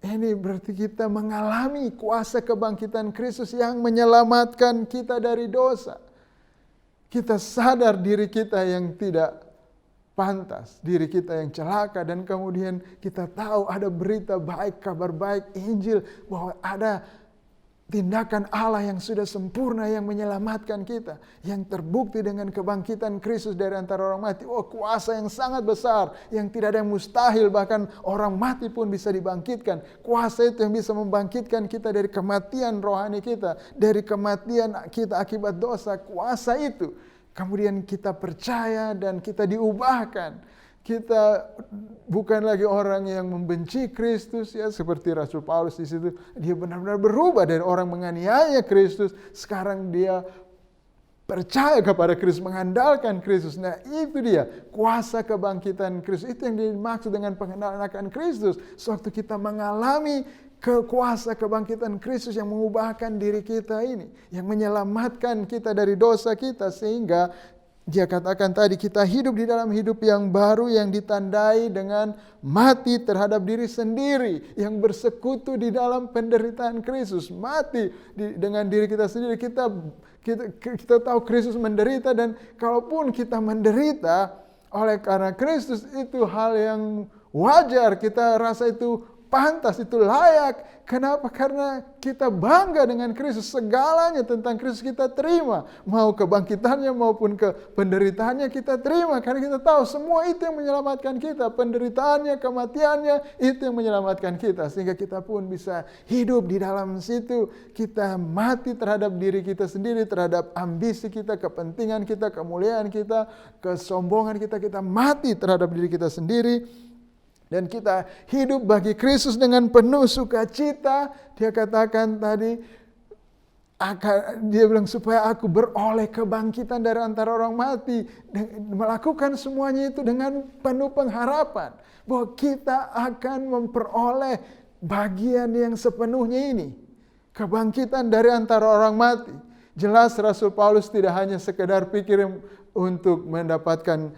ini berarti kita mengalami kuasa kebangkitan Kristus yang menyelamatkan kita dari dosa. Kita sadar diri kita yang tidak pantas, diri kita yang celaka, dan kemudian kita tahu ada berita baik, kabar baik, Injil, bahwa ada tindakan Allah yang sudah sempurna yang menyelamatkan kita, yang terbukti dengan kebangkitan Kristus dari antara orang mati. Oh, kuasa yang sangat besar, yang tidak ada yang mustahil, bahkan orang mati pun bisa dibangkitkan. Kuasa itu yang bisa membangkitkan kita dari kematian rohani kita, dari kematian kita akibat dosa. Kuasa itu kemudian kita percaya dan kita diubahkan. Kita bukan lagi orang yang membenci Kristus, ya, seperti Rasul Paulus di situ. Dia benar-benar berubah dari orang menganiaya Kristus, sekarang dia percaya kepada Kristus, mengandalkan Kristus. Nah, itu dia kuasa kebangkitan Kristus. Itu yang dimaksud dengan pengenalan akan Kristus. Sewaktu kita mengalami kuasa kebangkitan Kristus yang mengubahkan diri kita ini, yang menyelamatkan kita dari dosa kita, sehingga dia katakan tadi kita hidup di dalam hidup yang baru yang ditandai dengan mati terhadap diri sendiri, yang bersekutu di dalam penderitaan Kristus. Mati dengan diri kita sendiri. Kita tahu Kristus menderita, dan kalaupun kita menderita oleh karena Kristus, itu hal yang wajar. Kita rasa itu pantas, itu layak. Kenapa? Karena kita bangga dengan Kristus. Segalanya tentang Kristus kita terima. Mau kebangkitannya maupun penderitaannya kita terima. Karena kita tahu semua itu yang menyelamatkan kita. Penderitaannya, kematiannya, itu yang menyelamatkan kita. Sehingga kita pun bisa hidup di dalam situ. Kita mati terhadap diri kita sendiri, terhadap ambisi kita, kepentingan kita, kemuliaan kita, kesombongan kita. Kita mati terhadap diri kita sendiri. Dan kita hidup bagi Kristus dengan penuh sukacita. Dia katakan tadi, dia bilang supaya aku beroleh kebangkitan dari antara orang mati. Melakukan semuanya itu dengan penuh pengharapan bahwa kita akan memperoleh bagian yang sepenuhnya ini. Kebangkitan dari antara orang mati. Jelas Rasul Paulus tidak hanya sekedar pikir untuk mendapatkan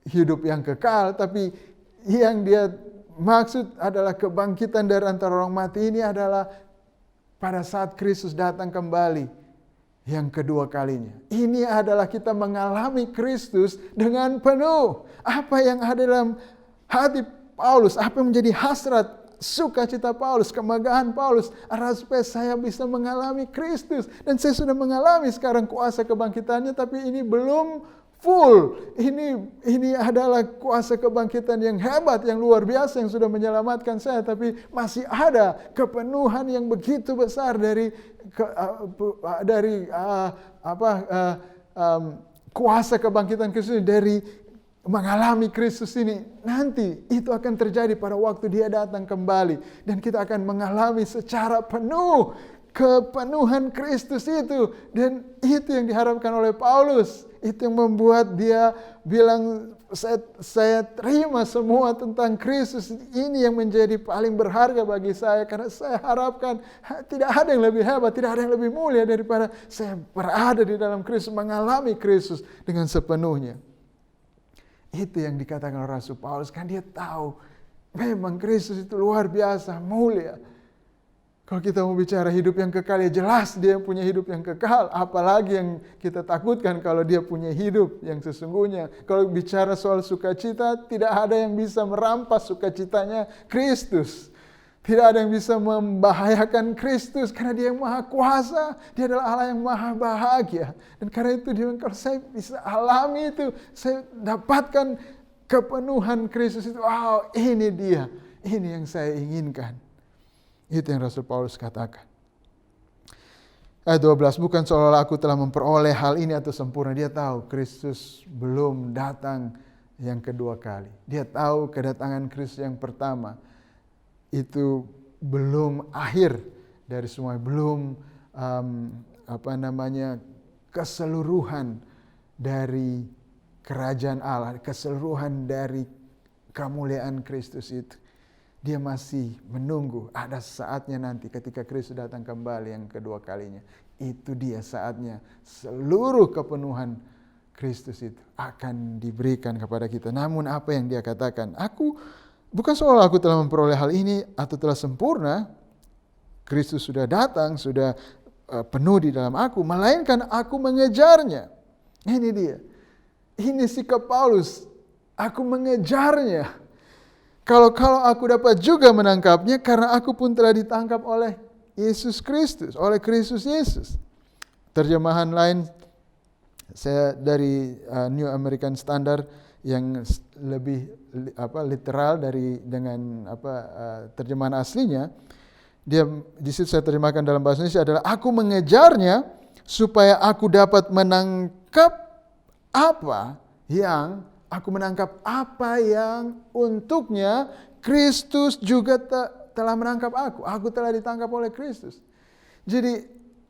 hidup yang kekal, tapi yang dia maksud adalah kebangkitan dari antara orang mati ini adalah pada saat Kristus datang kembali yang kedua kalinya. Ini adalah kita mengalami Kristus dengan penuh. Apa yang ada dalam hati Paulus, apa yang menjadi hasrat, sukacita Paulus, kemagahan Paulus, adalah supaya saya bisa mengalami Kristus. Dan saya sudah mengalami sekarang kuasa kebangkitannya, tapi ini belum full. Ini adalah kuasa kebangkitan yang hebat, yang luar biasa, yang sudah menyelamatkan saya, tapi masih ada kepenuhan yang begitu besar dari kuasa kebangkitan Kristus, dari mengalami Kristus ini. Nanti itu akan terjadi pada waktu dia datang kembali, dan kita akan mengalami secara penuh kepenuhan Kristus itu. Dan itu yang diharapkan oleh Paulus. Itu yang membuat dia bilang, saya terima semua tentang Kristus. Ini yang menjadi paling berharga bagi saya. Karena saya harapkan tidak ada yang lebih hebat, tidak ada yang lebih mulia daripada saya berada di dalam Kristus, mengalami Kristus dengan sepenuhnya. Itu yang dikatakan oleh Rasul Paulus. Kan dia tahu memang Kristus itu luar biasa, mulia. Kalau kita mau bicara hidup yang kekal, ya jelas dia yang punya hidup yang kekal. Apalagi yang kita takutkan kalau dia punya hidup yang sesungguhnya. Kalau bicara soal sukacita, tidak ada yang bisa merampas sukacitanya Kristus. Tidak ada yang bisa membahayakan Kristus karena dia yang maha kuasa. Dia adalah Allah yang maha bahagia. Dan karena itu dia bilang, kalau saya bisa alami itu, saya dapatkan kepenuhan Kristus itu. Wow, ini dia. Ini yang saya inginkan. Itu yang Rasul Paulus katakan. Ayat 12, bukan seolah-olah aku telah memperoleh hal ini atau sempurna. Dia tahu Kristus belum datang yang kedua kali. Dia tahu kedatangan Kristus yang pertama itu belum akhir dari semua, belum keseluruhan dari kerajaan Allah, keseluruhan dari kemuliaan Kristus itu. Dia masih menunggu ada saatnya nanti ketika Kristus datang kembali yang kedua kalinya. Itu dia saatnya seluruh kepenuhan Kristus itu akan diberikan kepada kita. Namun apa yang dia katakan? Bukan soal aku telah memperoleh hal ini atau telah sempurna. Kristus sudah datang, sudah penuh di dalam aku. Melainkan aku mengejarnya. Ini dia. Ini sikap Paulus. Aku mengejarnya. Kalau aku dapat juga menangkapnya, karena aku pun telah ditangkap oleh Yesus Kristus. Oleh Kristus Yesus. Terjemahan lain saya dari New American Standard yang lebih literal dengan terjemahan aslinya. Dia di situ saya terjemahkan dalam bahasa Indonesia adalah aku mengejarnya supaya aku dapat menangkap apa yang untuknya Kristus juga telah menangkap aku. Aku telah ditangkap oleh Kristus. Jadi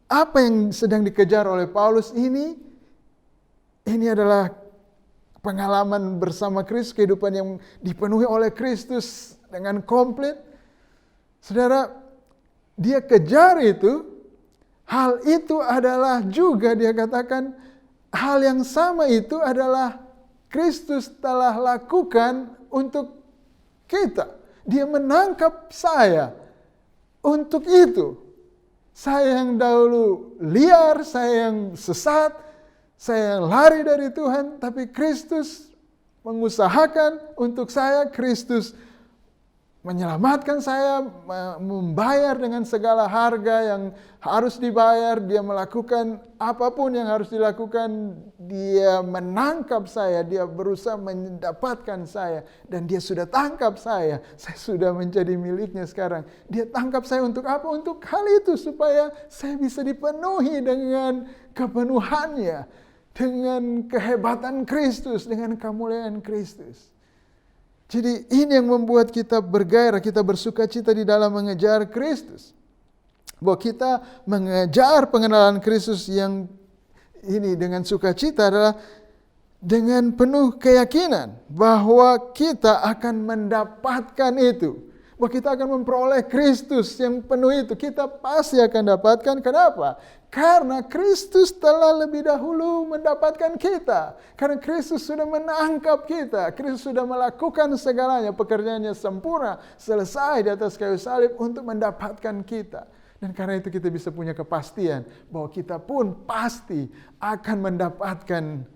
apa yang sedang dikejar oleh Paulus ini adalah pengalaman bersama Kristus, kehidupan yang dipenuhi oleh Kristus dengan komplit. Saudara, dia kejar itu, hal itu adalah juga dia katakan, hal yang sama itu adalah Kristus telah lakukan untuk kita. Dia menangkap saya untuk itu. Saya yang dahulu liar, saya yang sesat, saya yang lari dari Tuhan, tapi Kristus mengusahakan untuk saya. Kristus menyelamatkan saya, membayar dengan segala harga yang harus dibayar. Dia melakukan apapun yang harus dilakukan. Dia menangkap saya, dia berusaha mendapatkan saya. Dan dia sudah tangkap saya sudah menjadi miliknya sekarang. Dia tangkap saya untuk apa? Untuk hal itu, supaya saya bisa dipenuhi dengan kepenuhannya. Dengan kehebatan Kristus, dengan kemuliaan Kristus. Jadi ini yang membuat kita bergairah, kita bersuka cita di dalam mengejar Kristus. Bahwa kita mengejar pengenalan Kristus yang ini dengan sukacita adalah dengan penuh keyakinan bahwa kita akan mendapatkan itu. Bahwa kita akan memperoleh Kristus yang penuh itu. Kita pasti akan dapatkan. Kenapa? Karena Kristus telah lebih dahulu mendapatkan kita. Karena Kristus sudah menangkap kita. Kristus sudah melakukan segalanya. Pekerjaannya sempurna. Selesai di atas kayu salib untuk mendapatkan kita. Dan karena itu kita bisa punya kepastian bahwa kita pun pasti akan mendapatkan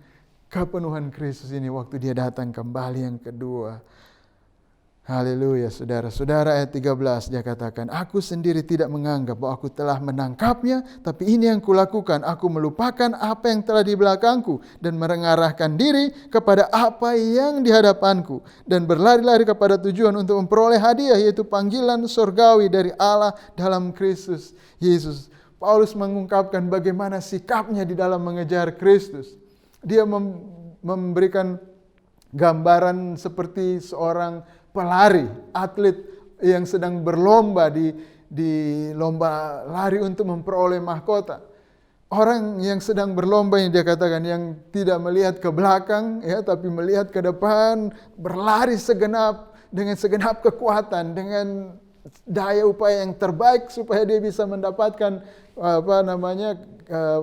kepenuhan Kristus ini waktu dia datang kembali yang kedua. Haleluya, saudara-saudara. Ayat 13 dia katakan, aku sendiri tidak menganggap bahwa aku telah menangkapnya, tapi ini yang kulakukan, aku melupakan apa yang telah di belakangku dan mengarahkan diri kepada apa yang di hadapanku dan berlari-lari kepada tujuan untuk memperoleh hadiah, yaitu panggilan surgawi dari Allah dalam Kristus Yesus. Paulus mengungkapkan bagaimana sikapnya di dalam mengejar Kristus. Dia memberikan gambaran seperti seorang pelari, atlet yang sedang berlomba di lomba lari untuk memperoleh mahkota. Orang yang sedang berlomba yang dia katakan, yang tidak melihat ke belakang, ya, tapi melihat ke depan, berlari dengan segenap kekuatan, dengan daya upaya yang terbaik supaya dia bisa mendapatkan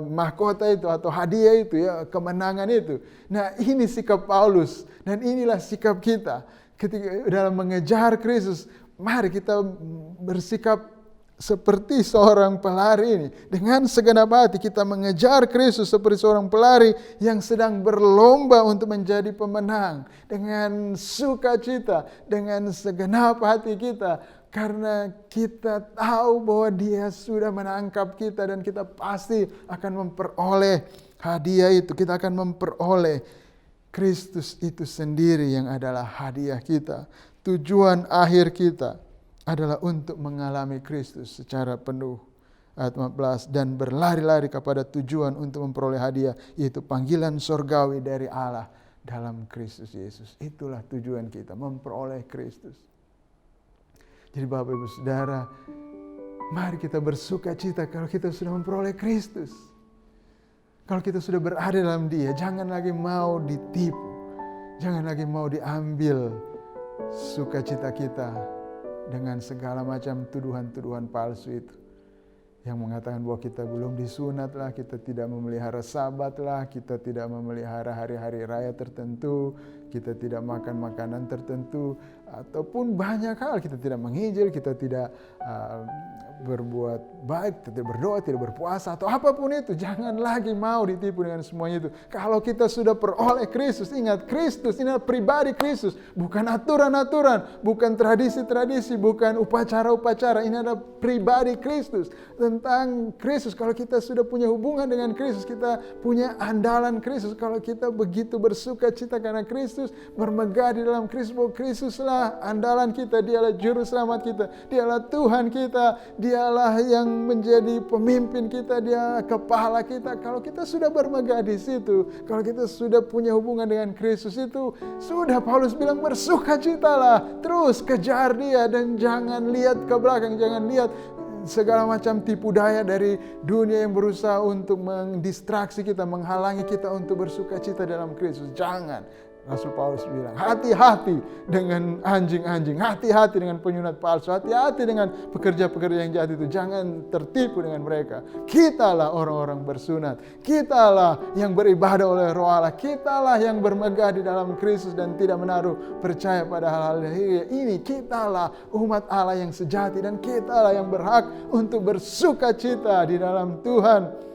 mahkota itu atau hadiah itu, ya, kemenangan itu. Nah, ini sikap Paulus dan inilah sikap kita. Ketika dalam mengejar Kristus, mari kita bersikap seperti seorang pelari ini. Dengan segenap hati kita mengejar Kristus seperti seorang pelari yang sedang berlomba untuk menjadi pemenang. Dengan sukacita, dengan segenap hati kita Karena kita tahu bahwa Dia sudah menangkap kita dan kita pasti akan memperoleh hadiah itu. Kita akan memperoleh Kristus itu sendiri yang adalah hadiah kita. Tujuan akhir kita adalah untuk mengalami Kristus secara penuh. Ayat 14, dan berlari-lari kepada tujuan untuk memperoleh hadiah, yaitu panggilan surgawi dari Allah dalam Kristus Yesus. Itulah tujuan kita, memperoleh Kristus. Jadi Bapak Ibu Saudara, mari kita bersuka cita kalau kita sudah memperoleh Kristus. Kalau kita sudah berada dalam Dia, jangan lagi mau ditipu. Jangan lagi mau diambil sukacita kita dengan segala macam tuduhan-tuduhan palsu itu. Yang mengatakan bahwa kita belum disunat lah, kita tidak memelihara sabat lah, kita tidak memelihara hari-hari raya tertentu, kita tidak makan makanan tertentu, ataupun banyak hal, kita tidak menghijil, kita tidak berbuat baik, tidak berdoa, tidak berpuasa, atau apapun itu. Jangan lagi mau ditipu dengan semuanya itu. Kalau kita sudah peroleh Kristus, ingat Kristus, ingat pribadi Kristus. Bukan aturan-aturan, bukan tradisi-tradisi, bukan upacara-upacara. Ini adalah pribadi Kristus. Tentang Kristus, kalau kita sudah punya hubungan dengan Kristus, kita punya andalan Kristus. Kalau kita begitu bersuka cita karena Kristus, bermegah di dalam Kristus, bahwa Kristuslah andalan kita, Dialah juru selamat kita, Dialah Tuhan kita, Dialah yang menjadi pemimpin kita, Dia kepala kita. Kalau kita sudah bermegah di situ, kalau kita sudah punya hubungan dengan Kristus itu, sudah Paulus bilang bersukacitalah, terus kejar Dia dan jangan lihat ke belakang, jangan lihat segala macam tipu daya dari dunia yang berusaha untuk mendistraksi kita, menghalangi kita untuk bersukacita dalam Kristus. Jangan. Rasul Paulus bilang, hati-hati dengan anjing-anjing, hati-hati dengan penyunat palsu, hati-hati dengan pekerja-pekerja yang jahat itu. Jangan tertipu dengan mereka. Kitalah orang-orang bersunat, kitalah yang beribadah oleh Roh Allah, kitalah yang bermegah di dalam Kristus dan tidak menaruh percaya pada hal-hal ini. Kitalah umat Allah yang sejati dan kitalah yang berhak untuk bersuka cita di dalam Tuhan.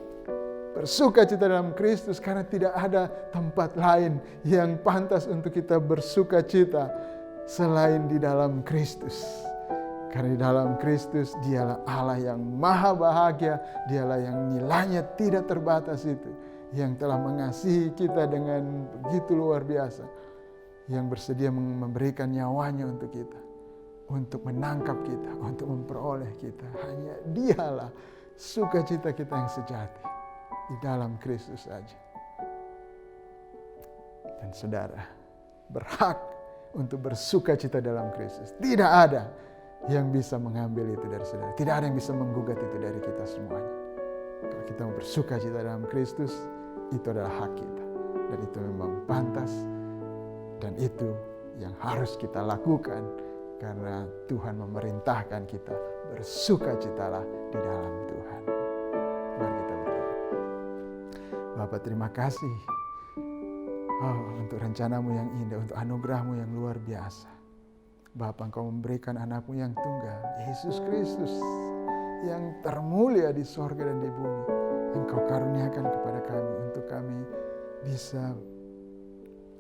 Bersuka cita dalam Kristus karena tidak ada tempat lain yang pantas untuk kita bersuka cita selain di dalam Kristus. Karena di dalam Kristus Dialah Allah yang maha bahagia, Dialah yang nilainya tidak terbatas itu, yang telah mengasihi kita dengan begitu luar biasa, yang bersedia memberikan nyawanya untuk kita, untuk menangkap kita, untuk memperoleh kita. Hanya Dialah sukacita kita yang sejati. Di dalam Kristus saja. Dan saudara berhak untuk bersuka cita dalam Kristus. Tidak ada yang bisa mengambil itu dari saudara. Tidak ada yang bisa menggugat itu dari kita semuanya. Kalau kita mau bersuka cita dalam Kristus, itu adalah hak kita. Dan itu memang pantas. Dan itu yang harus kita lakukan. Karena Tuhan memerintahkan kita bersuka citalah di dalam Tuhan. Mari kita berdoa. Bapa, terima kasih untuk rencanamu yang indah, untuk anugerahmu yang luar biasa. Bapa, Engkau memberikan anakmu yang tunggal, Yesus Kristus, yang termulia di sorga dan di bumi. Engkau karuniakan kepada kami untuk kami bisa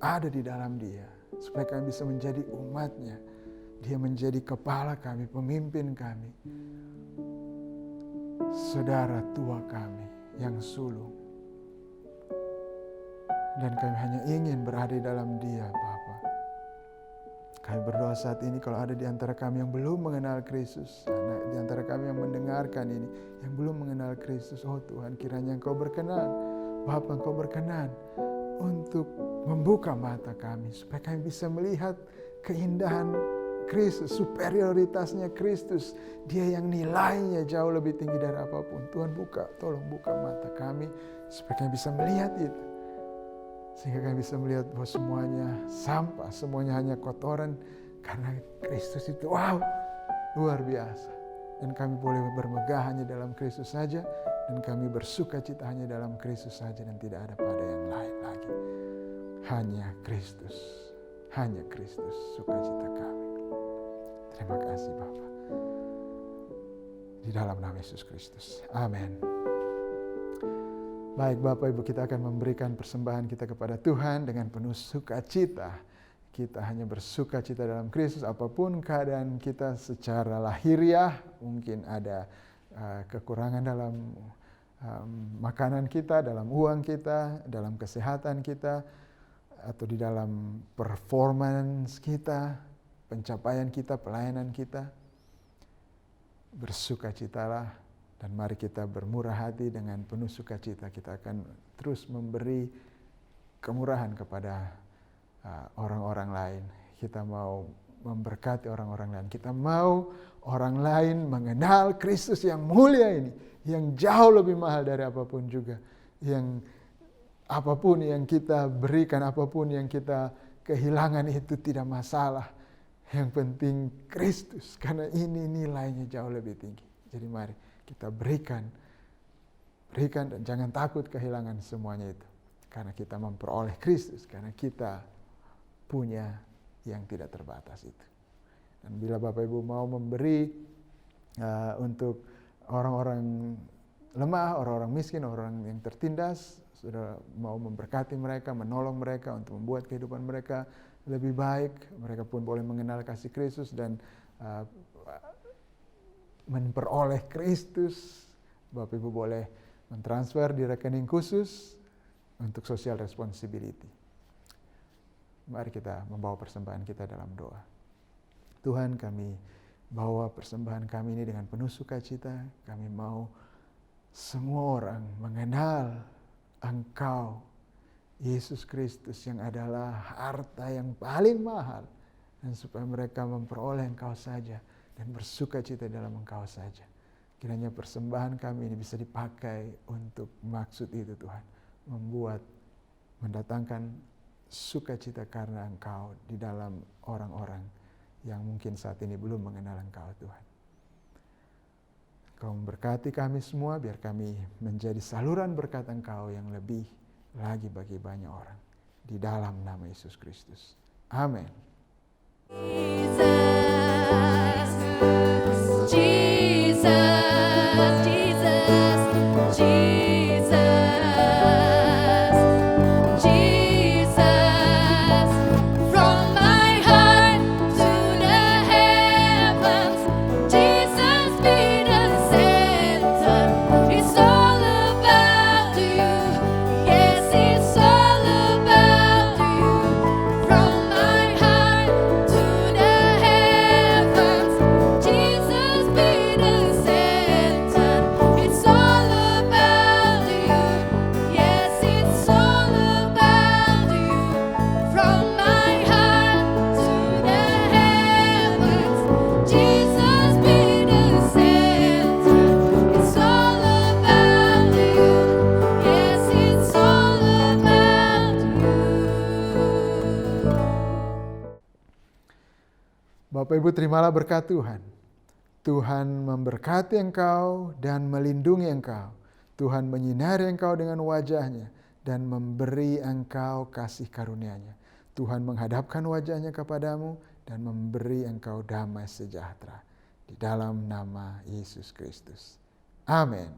ada di dalam Dia, supaya kami bisa menjadi umat-Nya. Dia menjadi kepala kami, pemimpin kami, saudara tua kami yang sulung. Dan kami hanya ingin berada di dalam Dia, Bapa. Kami berdoa saat ini kalau ada di antara kami yang belum mengenal Kristus, di antara kami yang mendengarkan ini, yang belum mengenal Kristus, oh Tuhan, kiranya Engkau berkenan, Bapa, Engkau berkenan untuk membuka mata kami, supaya kami bisa melihat keindahan Kristus, superioritasnya Kristus, Dia yang nilainya jauh lebih tinggi dari apapun. Tuhan, tolong buka mata kami, supaya kami bisa melihat itu. Sehingga kami bisa melihat bahwa semuanya sampah, semuanya hanya kotoran. Karena Kristus itu, wow, luar biasa. Dan kami boleh bermegah hanya dalam Kristus saja. Dan kami bersuka cita hanya dalam Kristus saja. Dan tidak ada pada yang lain lagi. Hanya Kristus. Hanya Kristus, sukacita kami. Terima kasih Bapa. Di dalam nama Yesus Kristus. Amin. Baik Bapak Ibu, kita akan memberikan persembahan kita kepada Tuhan dengan penuh sukacita. kita hanya bersuka cita dalam Kristus. Apapun keadaan kita secara lahiriah, mungkin ada kekurangan dalam makanan kita, dalam uang kita, dalam kesehatan kita, atau di dalam performance kita, pencapaian kita, pelayanan kita. Bersukacitalah dan mari kita bermurah hati dengan penuh sukacita. Kita akan terus memberi kemurahan kepada orang-orang lain. Kita mau memberkati orang-orang lain. Kita mau orang lain mengenal Kristus yang mulia ini, yang jauh lebih mahal dari apapun juga. Yang apapun yang kita berikan, apapun yang kita kehilangan itu tidak masalah. Yang penting Kristus, karena ini nilainya jauh lebih tinggi. Jadi mari kita berikan dan jangan takut kehilangan semuanya itu. Karena kita memperoleh Kristus, karena kita punya yang tidak terbatas itu. Dan bila Bapak Ibu mau memberi untuk orang-orang lemah, orang-orang miskin, orang yang tertindas, sudah mau memberkati mereka, menolong mereka untuk membuat kehidupan mereka lebih baik, mereka pun boleh mengenal kasih Kristus dan memperoleh Kristus. Bapak Ibu boleh mentransfer di rekening khusus untuk social responsibility. Mari kita membawa persembahan kita dalam doa. Tuhan, kami bawa persembahan kami ini dengan penuh sukacita. Kami mau semua orang mengenal Engkau, Yesus Kristus, yang adalah harta yang paling mahal. Dan supaya mereka memperoleh Engkau saja dan bersukacita dalam Engkau saja. Kiranya persembahan kami ini bisa dipakai untuk maksud itu Tuhan. Mendatangkan sukacita karena Engkau di dalam orang-orang yang mungkin saat ini belum mengenal Engkau Tuhan. Engkau memberkati kami semua, biar kami menjadi saluran berkat Engkau yang lebih lagi bagi banyak orang. Di dalam nama Yesus Kristus. Amin. Bapak Ibu, terimalah berkat Tuhan. Tuhan memberkati engkau dan melindungi engkau. Tuhan menyinari engkau dengan wajah-Nya dan memberi engkau kasih karunia-Nya. Tuhan menghadapkan wajah-Nya kepadamu dan memberi engkau damai sejahtera. Di dalam nama Yesus Kristus. Amin.